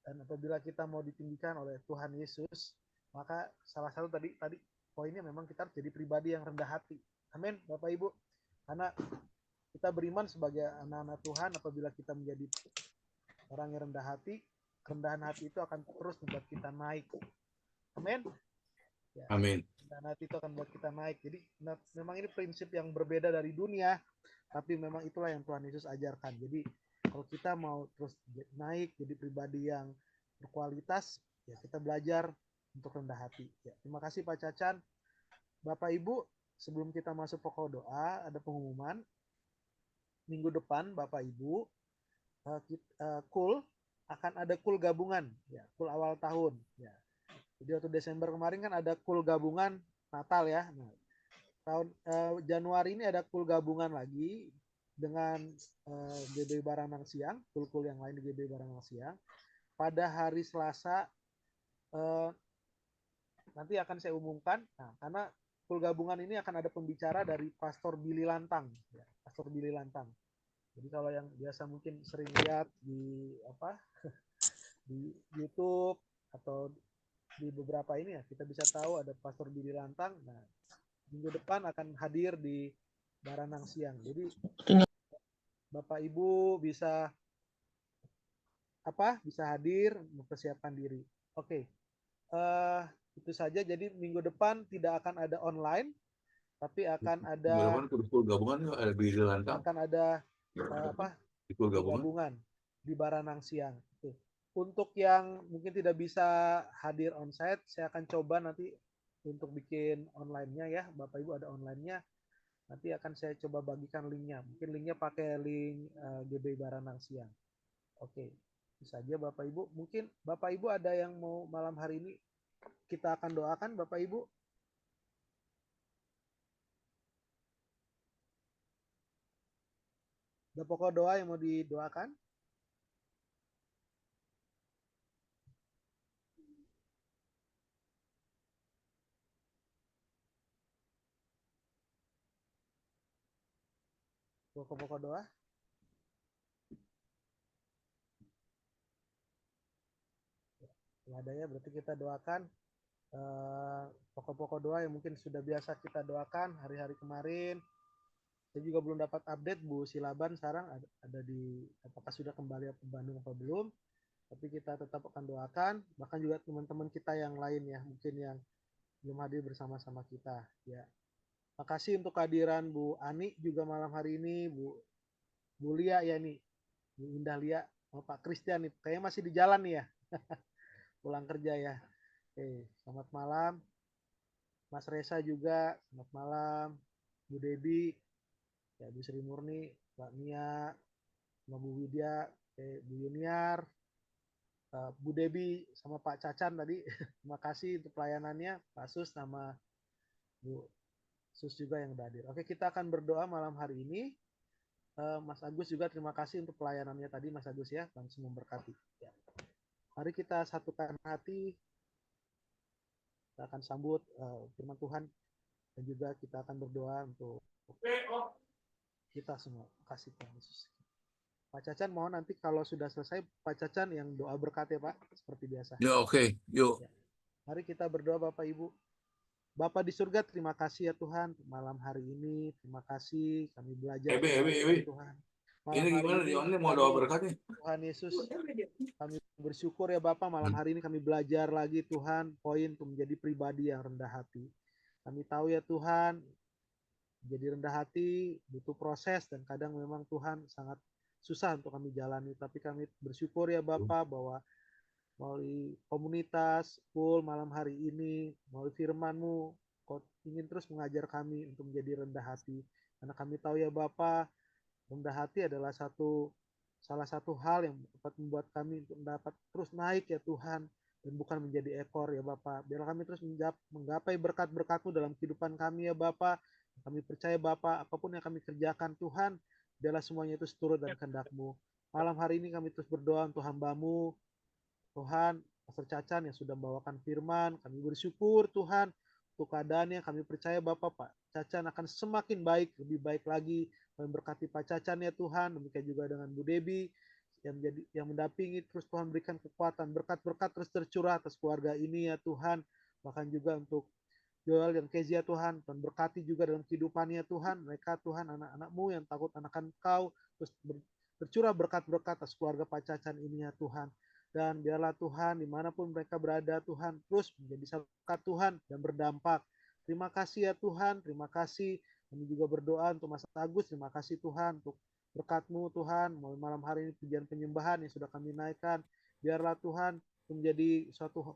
Dan apabila kita mau ditinggikan oleh Tuhan Yesus, maka salah satu tadi poinnya memang kita harus jadi pribadi yang rendah hati. Amin Bapak Ibu. Karena kita beriman sebagai anak-anak Tuhan, apabila kita menjadi orang yang rendah hati, kerendahan hati itu akan terus membuat kita naik. Amin. Ya. Amin. Dan hati itu akan membuat kita naik. Jadi memang ini prinsip yang berbeda dari dunia, tapi memang itulah yang Tuhan Yesus ajarkan. Jadi kalau kita mau terus naik, jadi pribadi yang berkualitas, ya kita belajar untuk rendah hati. Ya, terima kasih Pak Cacan. Bapak Ibu, sebelum kita masuk pokok doa, ada pengumuman. Minggu depan Bapak Ibu, akan ada kul gabungan, ya, kul awal tahun. Ya. Jadi waktu Desember kemarin kan ada kul gabungan Natal ya. Nah, Januari ini ada kul gabungan lagi dengan GB Baranang Siang, kul-kul yang lain di GB Baranang Siang. Pada hari Selasa nanti akan saya umumkan. Nah, karena kul gabungan ini akan ada pembicara dari Pastor Billy Lantang, ya, Pastor Billy Lantang. Jadi kalau yang biasa mungkin sering lihat di di YouTube atau di beberapa ini ya, kita bisa tahu ada Pastor Billy Lantang. Nah, minggu depan akan hadir di Baranang Siang. Jadi Bapak Ibu bisa hadir, mempersiapkan diri. Oke. Itu saja. Jadi minggu depan tidak akan ada online, tapi akan ada gabungan ada di Lantang. akan ada Ikut gabungan. gabungan di Baranang Siang. Oke. Untuk yang mungkin tidak bisa hadir onsite, saya akan coba nanti untuk bikin online-nya ya, Bapak Ibu ada online-nya. Nanti akan saya coba bagikan linknya. Mungkin linknya pakai link GB Baranang Siang. Oke, itu saja Bapak Ibu. Mungkin Bapak Ibu ada yang mau malam hari ini kita akan doakan Bapak Ibu. Ada pokok doa yang mau didoakan? Pokok-pokok doa? Nggak ada ya, berarti kita doakan pokok-pokok doa yang mungkin sudah biasa kita doakan hari-hari kemarin. Saya juga belum dapat update Bu Silaban sekarang ada di apakah sudah kembali ke Bandung apa belum. Tapi kita tetap akan doakan, bahkan juga teman-teman kita yang lain ya, mungkin yang belum hadir bersama-sama kita ya. Makasih untuk kehadiran Bu Ani juga malam hari ini, Bu Lia ya nih, Bu Indah Lia, Pak Christian nih, kayaknya masih di jalan nih ya, pulang kerja ya. Oke, selamat malam. Mas Reza juga, selamat malam. Bu Debi, ya Bu Sri Murni, Mbak Mia, Bu Widya, Bu Yuniar, Bu Debi sama Pak Cacan tadi, terima kasih untuk pelayanannya, Pak Sus sama Bu Sus juga yang hadir. Oke, kita akan berdoa malam hari ini. Mas Agus juga terima kasih untuk pelayanannya tadi, Mas Agus ya, langsung memberkati. Ya. Mari kita satukan hati, kita akan sambut firman Tuhan dan juga kita akan berdoa untuk kita semua. Kasih Tuhan Yesus. Pak Cacan mohon nanti kalau sudah selesai Pak Cacan yang doa berkat ya Pak, seperti biasa. Ya oke, yuk. Ya. Mari kita berdoa Bapak Ibu. Bapak di surga, terima kasih ya Tuhan malam hari ini. Terima kasih kami belajar Tuhan. Malam ini gimana hari ini mau doa berkatnya? Tuhan Yesus, kami bersyukur ya Bapak malam hari ini kami belajar lagi Tuhan poin untuk menjadi pribadi yang rendah hati. Kami tahu ya Tuhan, menjadi rendah hati butuh proses dan kadang memang Tuhan sangat susah untuk kami jalani. Tapi kami bersyukur ya Bapak bahwa melalui komunitas full malam hari ini, melalui firman-Mu, Kau ingin terus mengajar kami untuk menjadi rendah hati. Karena kami tahu ya Bapa, rendah hati adalah salah satu hal yang dapat membuat kami untuk dapat terus naik ya Tuhan, dan bukan menjadi ekor ya Bapa. Biar kami terus menggapai berkat-berkat-Mu dalam kehidupan kami ya Bapa. Kami percaya Bapa, apapun yang kami kerjakan Tuhan, biarlah semuanya itu seturut dan kehendak-Mu. Malam hari ini kami terus berdoa untuk hamba-Mu, Tuhan, Pastor Cacan yang sudah membawakan firman, kami bersyukur Tuhan untuk keadaannya, kami percaya Bapak Pak Cacan akan semakin baik, lebih baik lagi, memberkati Pak Cacan ya Tuhan, demikian juga dengan Bu Debi yang mendampingi, terus Tuhan berikan kekuatan, berkat-berkat terus tercurah atas keluarga ini ya Tuhan, bahkan juga untuk Joel dan Kezia Tuhan, Tuhan berkati juga dalam kehidupannya Tuhan, mereka Tuhan anak-anak-Mu yang takut akan Kau, terus tercurah berkat-berkat atas keluarga Pak Cacan ini ya Tuhan. Dan biarlah Tuhan dimanapun mereka berada Tuhan terus menjadi berkat Tuhan dan berdampak. Terima kasih ya Tuhan, terima kasih. Kami juga berdoa untuk Mas Agus, terima kasih Tuhan untuk berkat-Mu Tuhan. Malam hari ini pujian penyembahan yang sudah kami naikkan. Biarlah Tuhan menjadi suatu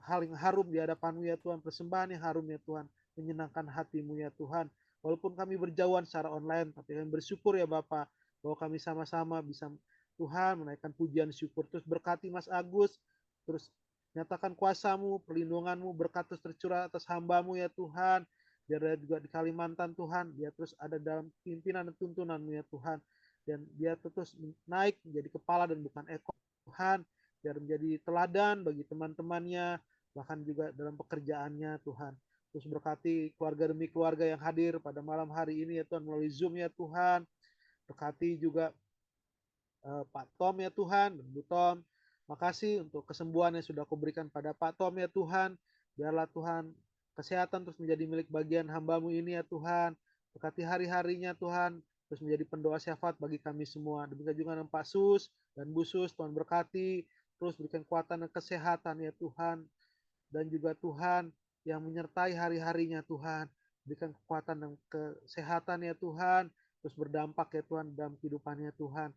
hal yang harum di hadapan-Mu ya Tuhan, persembahan yang harum ya Tuhan, menyenangkan hati-Mu ya Tuhan. Walaupun kami berjauhan secara online, tapi kami bersyukur ya Bapak bahwa kami sama-sama bisa Tuhan menaikkan pujian syukur. Terus berkati Mas Agus, terus nyatakan kuasa-Mu, perlindungan-Mu, berkat terus tercurah atas hamba-Mu ya Tuhan. biar dia juga di Kalimantan Tuhan, dia terus ada dalam pimpinan dan tuntunan-Mu ya Tuhan, dan dia terus naik menjadi kepala dan bukan ekor Tuhan, biar menjadi teladan bagi teman-temannya, bahkan juga dalam pekerjaannya Tuhan. Terus berkati keluarga demi keluarga yang hadir pada malam hari ini ya Tuhan, melalui Zoom ya Tuhan. Berkati juga Pak Tom ya Tuhan, Bu Tom. Makasih untuk kesembuhan yang sudah Kau berikan pada Pak Tom ya Tuhan. Biarlah Tuhan kesehatan terus menjadi milik bagian hamba-Mu ini ya Tuhan. Berkati hari-harinya Tuhan, terus menjadi pendoa syafaat bagi kami semua. Demikian juga dengan Pak Sus dan Bu Sus, Tuhan berkati, terus berikan kekuatan dan kesehatan ya Tuhan. Dan juga Tuhan yang menyertai hari-harinya Tuhan. Berikan kekuatan dan kesehatan ya Tuhan, terus berdampak ya Tuhan dalam kehidupannya Tuhan.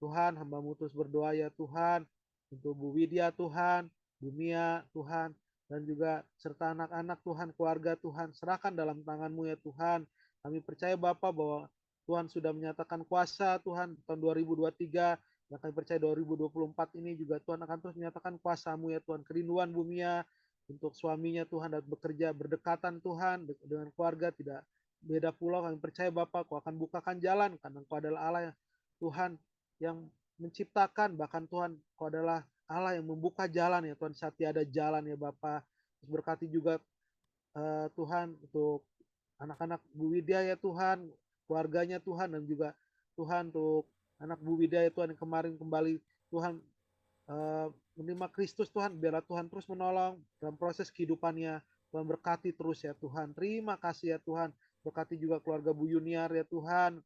Tuhan, hamba-Mu terus berdoa ya Tuhan, untuk Bu Widya Tuhan, Bu Mia Tuhan, dan juga serta anak-anak Tuhan, keluarga Tuhan, serahkan dalam tangan-Mu ya Tuhan. Kami percaya Bapa bahwa Tuhan sudah menyatakan kuasa Tuhan tahun 2023, dan kami percaya 2024 ini juga Tuhan akan terus menyatakan kuasa-Mu ya Tuhan. Kerinduan Bu Mia untuk suaminya Tuhan dan bekerja berdekatan Tuhan dengan keluarga, tidak beda pulau. Kami percaya Bapa, Kau akan bukakan jalan karena Kau adalah Allah yang Tuhan yang menciptakan, bahkan Tuhan Kau adalah Allah yang membuka jalan ya Tuhan, saat tiada jalan ya Bapa. Terus berkati juga Tuhan untuk anak-anak Bu Widya ya Tuhan, keluarganya Tuhan, dan juga Tuhan untuk anak Bu Widya ya Tuhan yang kemarin kembali Tuhan menerima Kristus Tuhan, biarlah Tuhan terus menolong dalam proses kehidupannya. Tuhan berkati terus ya Tuhan. Terima kasih ya Tuhan. Berkati juga keluarga Bu Yuniar ya Tuhan.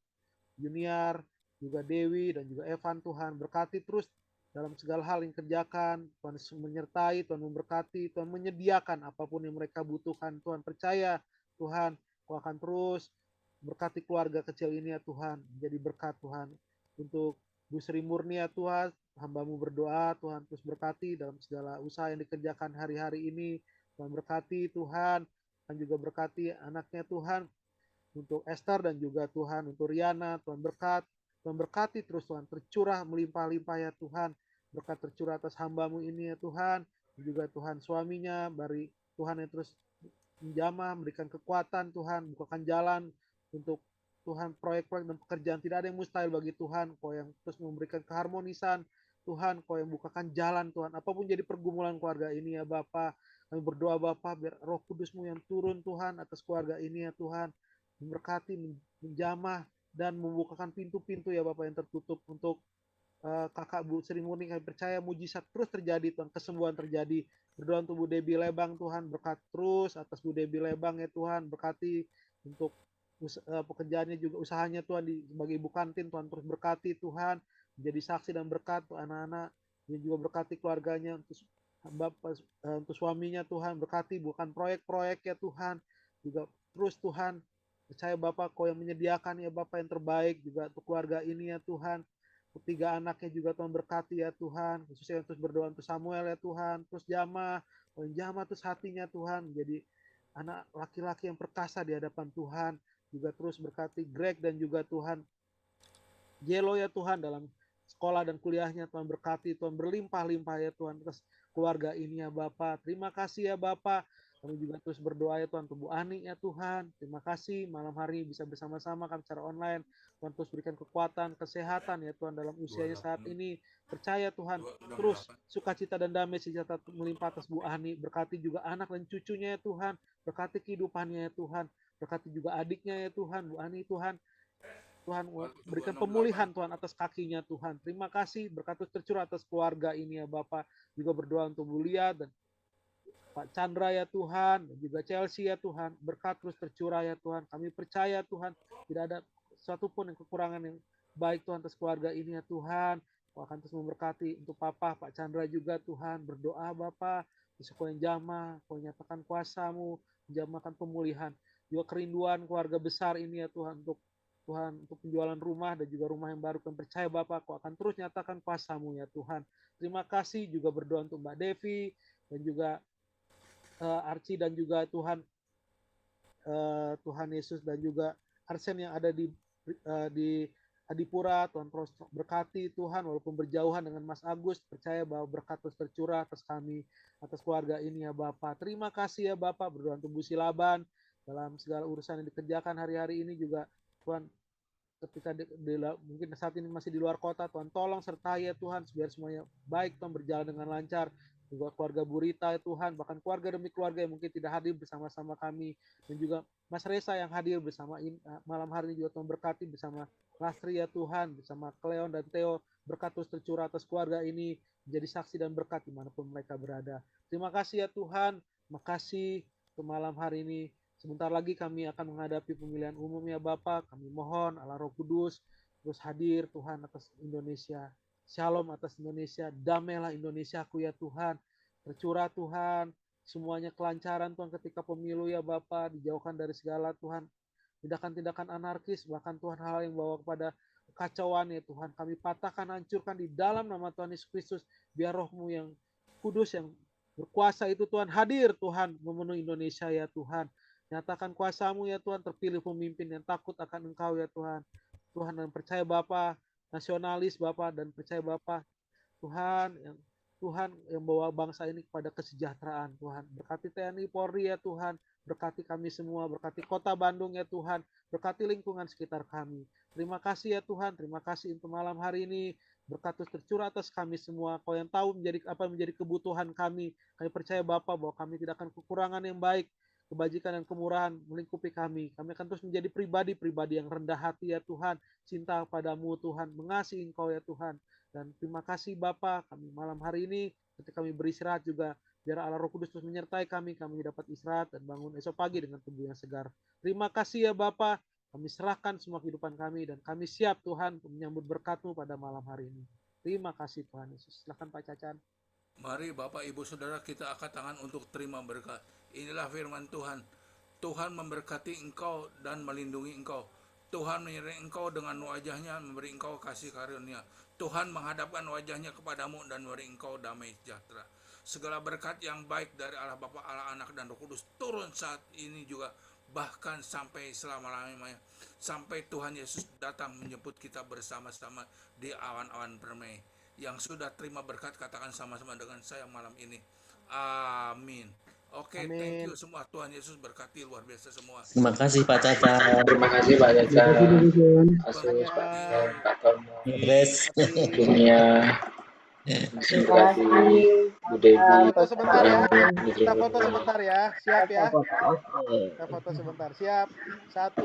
Yuniar, juga Dewi, dan juga Evan Tuhan. Berkati terus dalam segala hal yang kerjakan. Tuhan menyertai, Tuhan memberkati, Tuhan menyediakan apapun yang mereka butuhkan. Tuhan percaya Tuhan, Kau akan terus berkati keluarga kecil ini ya Tuhan. Menjadi berkat Tuhan. Untuk Bu Sri Murni ya Tuhan, hamba-Mu berdoa, Tuhan terus berkati dalam segala usaha yang dikerjakan hari-hari ini. Tuhan berkati Tuhan, dan juga berkati anaknya Tuhan, untuk Esther dan juga Tuhan, untuk Riana, Tuhan berkati terus Tuhan, tercurah melimpah-limpah ya Tuhan, berkat tercurah atas hamba-Mu ini ya Tuhan, dan juga Tuhan suaminya, bari Tuhan yang terus menjamah, memberikan kekuatan Tuhan, bukakan jalan untuk Tuhan proyek-proyek dan pekerjaan, tidak ada yang mustahil bagi Tuhan. Kau yang terus memberikan keharmonisan Tuhan, Kau yang bukakan jalan Tuhan, apapun jadi pergumulan keluarga ini ya Bapa. Kami berdoa Bapa, biar Roh Kudus-Mu yang turun Tuhan atas keluarga ini ya Tuhan, memberkati, menjamah, dan membukakan pintu-pintu ya Bapak yang tertutup untuk kakak Bu Sri Murni. Kami percaya mujizat terus terjadi Tuhan, kesembuhan terjadi. Berdoa untuk Bu Debbie Lebang Tuhan, berkat terus atas Bu Debbie Lebang ya Tuhan, berkati untuk pekerjaannya juga, usahanya Tuhan, sebagai ibu kantin Tuhan terus berkati Tuhan, menjadi saksi dan berkat untuk anak-anak, dan juga berkati keluarganya, untuk suaminya Tuhan, berkati bukan proyek-proyek ya Tuhan, juga terus Tuhan. Percaya Bapak, Kau yang menyediakan ya Bapak yang terbaik juga untuk keluarga ini ya Tuhan. Ketiga anaknya juga Tuhan berkati ya Tuhan. Khususnya terus berdoa untuk Samuel ya Tuhan. Terus jamah, jamah terus hatinya Tuhan, menjadi anak laki-laki yang perkasa di hadapan Tuhan. Juga terus berkati Greg dan juga Tuhan Jelo ya Tuhan, dalam sekolah dan kuliahnya Tuhan berkati, Tuhan berlimpah-limpah ya Tuhan atas keluarga ini ya Bapak. Terima kasih ya Bapak. Kami juga terus berdoa ya Tuhan untuk Bu Ani ya Tuhan. Terima kasih malam hari bisa bersama-sama kami secara online. Tuhan terus berikan kekuatan, kesehatan ya Tuhan dalam usianya saat ini. Percaya Tuhan, terus sukacita dan damai sejahtera melimpah atas Bu Ani. Berkati juga anak dan cucunya ya Tuhan. Berkati kehidupannya ya Tuhan. Berkati juga adiknya ya Tuhan, Bu Ani Tuhan. Tuhan berikan pemulihan Tuhan atas kakinya Tuhan. Terima kasih, berkat tercurah atas keluarga ini ya Bapak. Juga berdoa untuk Bu Lia dan Pak Chandra ya Tuhan, dan juga Chelsea ya Tuhan. Berkat terus tercurah ya Tuhan. Kami percaya Tuhan, tidak ada satupun yang kekurangan yang baik Tuhan atas keluarga ini ya Tuhan. Kau akan terus memberkati untuk Papa, Pak Chandra juga Tuhan. Berdoa Bapak, Kau yang jamah, Kau nyatakan kuasa-Mu, menjamahkan pemulihan. Juga kerinduan keluarga besar ini ya Tuhan, untuk penjualan rumah dan juga rumah yang baru. Kami percaya Bapak, Kau akan terus nyatakan kuasa-Mu ya Tuhan. Terima kasih, juga berdoa untuk Mbak Devi dan juga Archie dan juga Tuhan Yesus dan juga Arsen yang ada di Adipura. Tuhan terus berkati Tuhan, walaupun berjauhan dengan Mas Agus, percaya bahwa berkat terus tercurah atas kami, atas keluarga ini ya Bapak. Terima kasih ya Bapak, berdoa untuk Bu Silaban dalam segala urusan yang dikerjakan hari-hari ini juga Tuhan, ketika mungkin saat ini masih di luar kota, Tuhan tolong sertai ya Tuhan, biar semuanya baik, Tuhan berjalan dengan lancar. Juga keluarga Burita ya Tuhan, bahkan keluarga demi keluarga yang mungkin tidak hadir bersama-sama kami, dan juga Mas Reza yang hadir bersama malam hari ini juga Tuhan berkati bersama Lastri ya Tuhan, bersama Cleon dan Theo, berkat terus tercurah atas keluarga ini, menjadi saksi dan berkat dimanapun mereka berada. Terima kasih ya Tuhan, makasih ke malam hari ini. Sebentar lagi kami akan menghadapi pemilihan umum ya Bapa. Kami mohon Allah Roh Kudus terus hadir Tuhan atas Indonesia. Shalom atas Indonesia. Damailah Indonesiaku ya Tuhan. Tercurah Tuhan. Semuanya kelancaran Tuhan ketika pemilu ya Bapa. Dijauhkan dari segala Tuhan tindakan-tindakan anarkis. Bahkan Tuhan hal yang bawa kepada kekacauan ya Tuhan. Kami patahkan, hancurkan di dalam nama Tuhan Yesus Kristus. Biar roh-Mu yang kudus, yang berkuasa itu Tuhan hadir Tuhan memenuhi Indonesia ya Tuhan. Nyatakan kuasa-Mu ya Tuhan, terpilih pemimpin yang takut akan Engkau ya Tuhan. Tuhan, dan percaya Bapa, nasionalis Bapa, dan percaya Bapa, Tuhan yang bawa bangsa ini kepada kesejahteraan Tuhan. Berkati TNI Polri ya Tuhan, berkati kami semua, berkati kota Bandung ya Tuhan, berkati lingkungan sekitar kami. Terima kasih ya Tuhan, terima kasih untuk malam hari ini. Berkat tercurah atas kami semua. Kau yang tahu apa menjadi kebutuhan kami. Kami percaya Bapa bahwa kami tidak akan kekurangan yang baik. Kebajikan dan kemurahan melingkupi kami. Kami akan terus menjadi pribadi-pribadi yang rendah hati ya Tuhan. Cinta padamu Tuhan. Mengasihi Engkau ya Tuhan. Dan terima kasih Bapa, kami malam hari ini ketika kami beristirahat juga, biar Allah Roh Kudus terus menyertai kami dapat istirahat dan bangun esok pagi dengan tubuh yang segar. Terima kasih ya Bapa, kami serahkan semua kehidupan kami dan kami siap Tuhan untuk menyambut berkat-Mu pada malam hari ini. Terima kasih Tuhan Yesus. Silakan Pak Cacan. Mari Bapak Ibu Saudara kita angkat tangan untuk terima berkat. Inilah firman Tuhan. Tuhan memberkati engkau dan melindungi engkau. Tuhan menyertai engkau dengan wajahnya, memberi engkau kasih karunia. Tuhan menghadapkan wajahnya kepadamu dan memberi engkau damai sejahtera. Segala berkat yang baik dari Allah Bapa, Allah Anak dan Roh Kudus turun saat ini juga, bahkan sampai selama-lamanya, sampai Tuhan Yesus datang menjemput kita bersama-sama di awan-awan permai. Yang sudah terima berkat katakan sama-sama dengan saya malam ini. Amin. Oke, thank you semua. Tuhan Yesus berkati luar biasa semua. Terima kasih Pak Caca. Terima kasih Pak Caca. Terima kasih Pak Tomo. Grace. Dunia. Terima kasih Bu Devi. Foto sebentar ya. Kita foto sebentar ya. Siap ya. Oke. Kita foto sebentar. Siap. 1,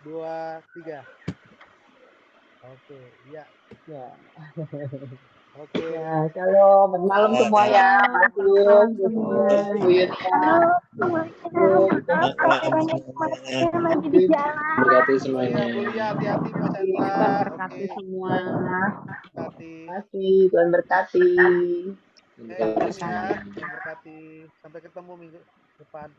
2, 3. Oke, iya. Ya. Oke. Ya, shalom. Malam semua ya. Pak Agus, Bu Yunia. Lagi di jalan. Berkati semuanya. Kuliah, hati-hati Pak Tuhan Chandra. berkati Oke. semua. Hati. Terima kasih. Tuhan berkati. Terima kasih Ya, semuanya. Tuhan berkati. Sampai ketemu minggu depan.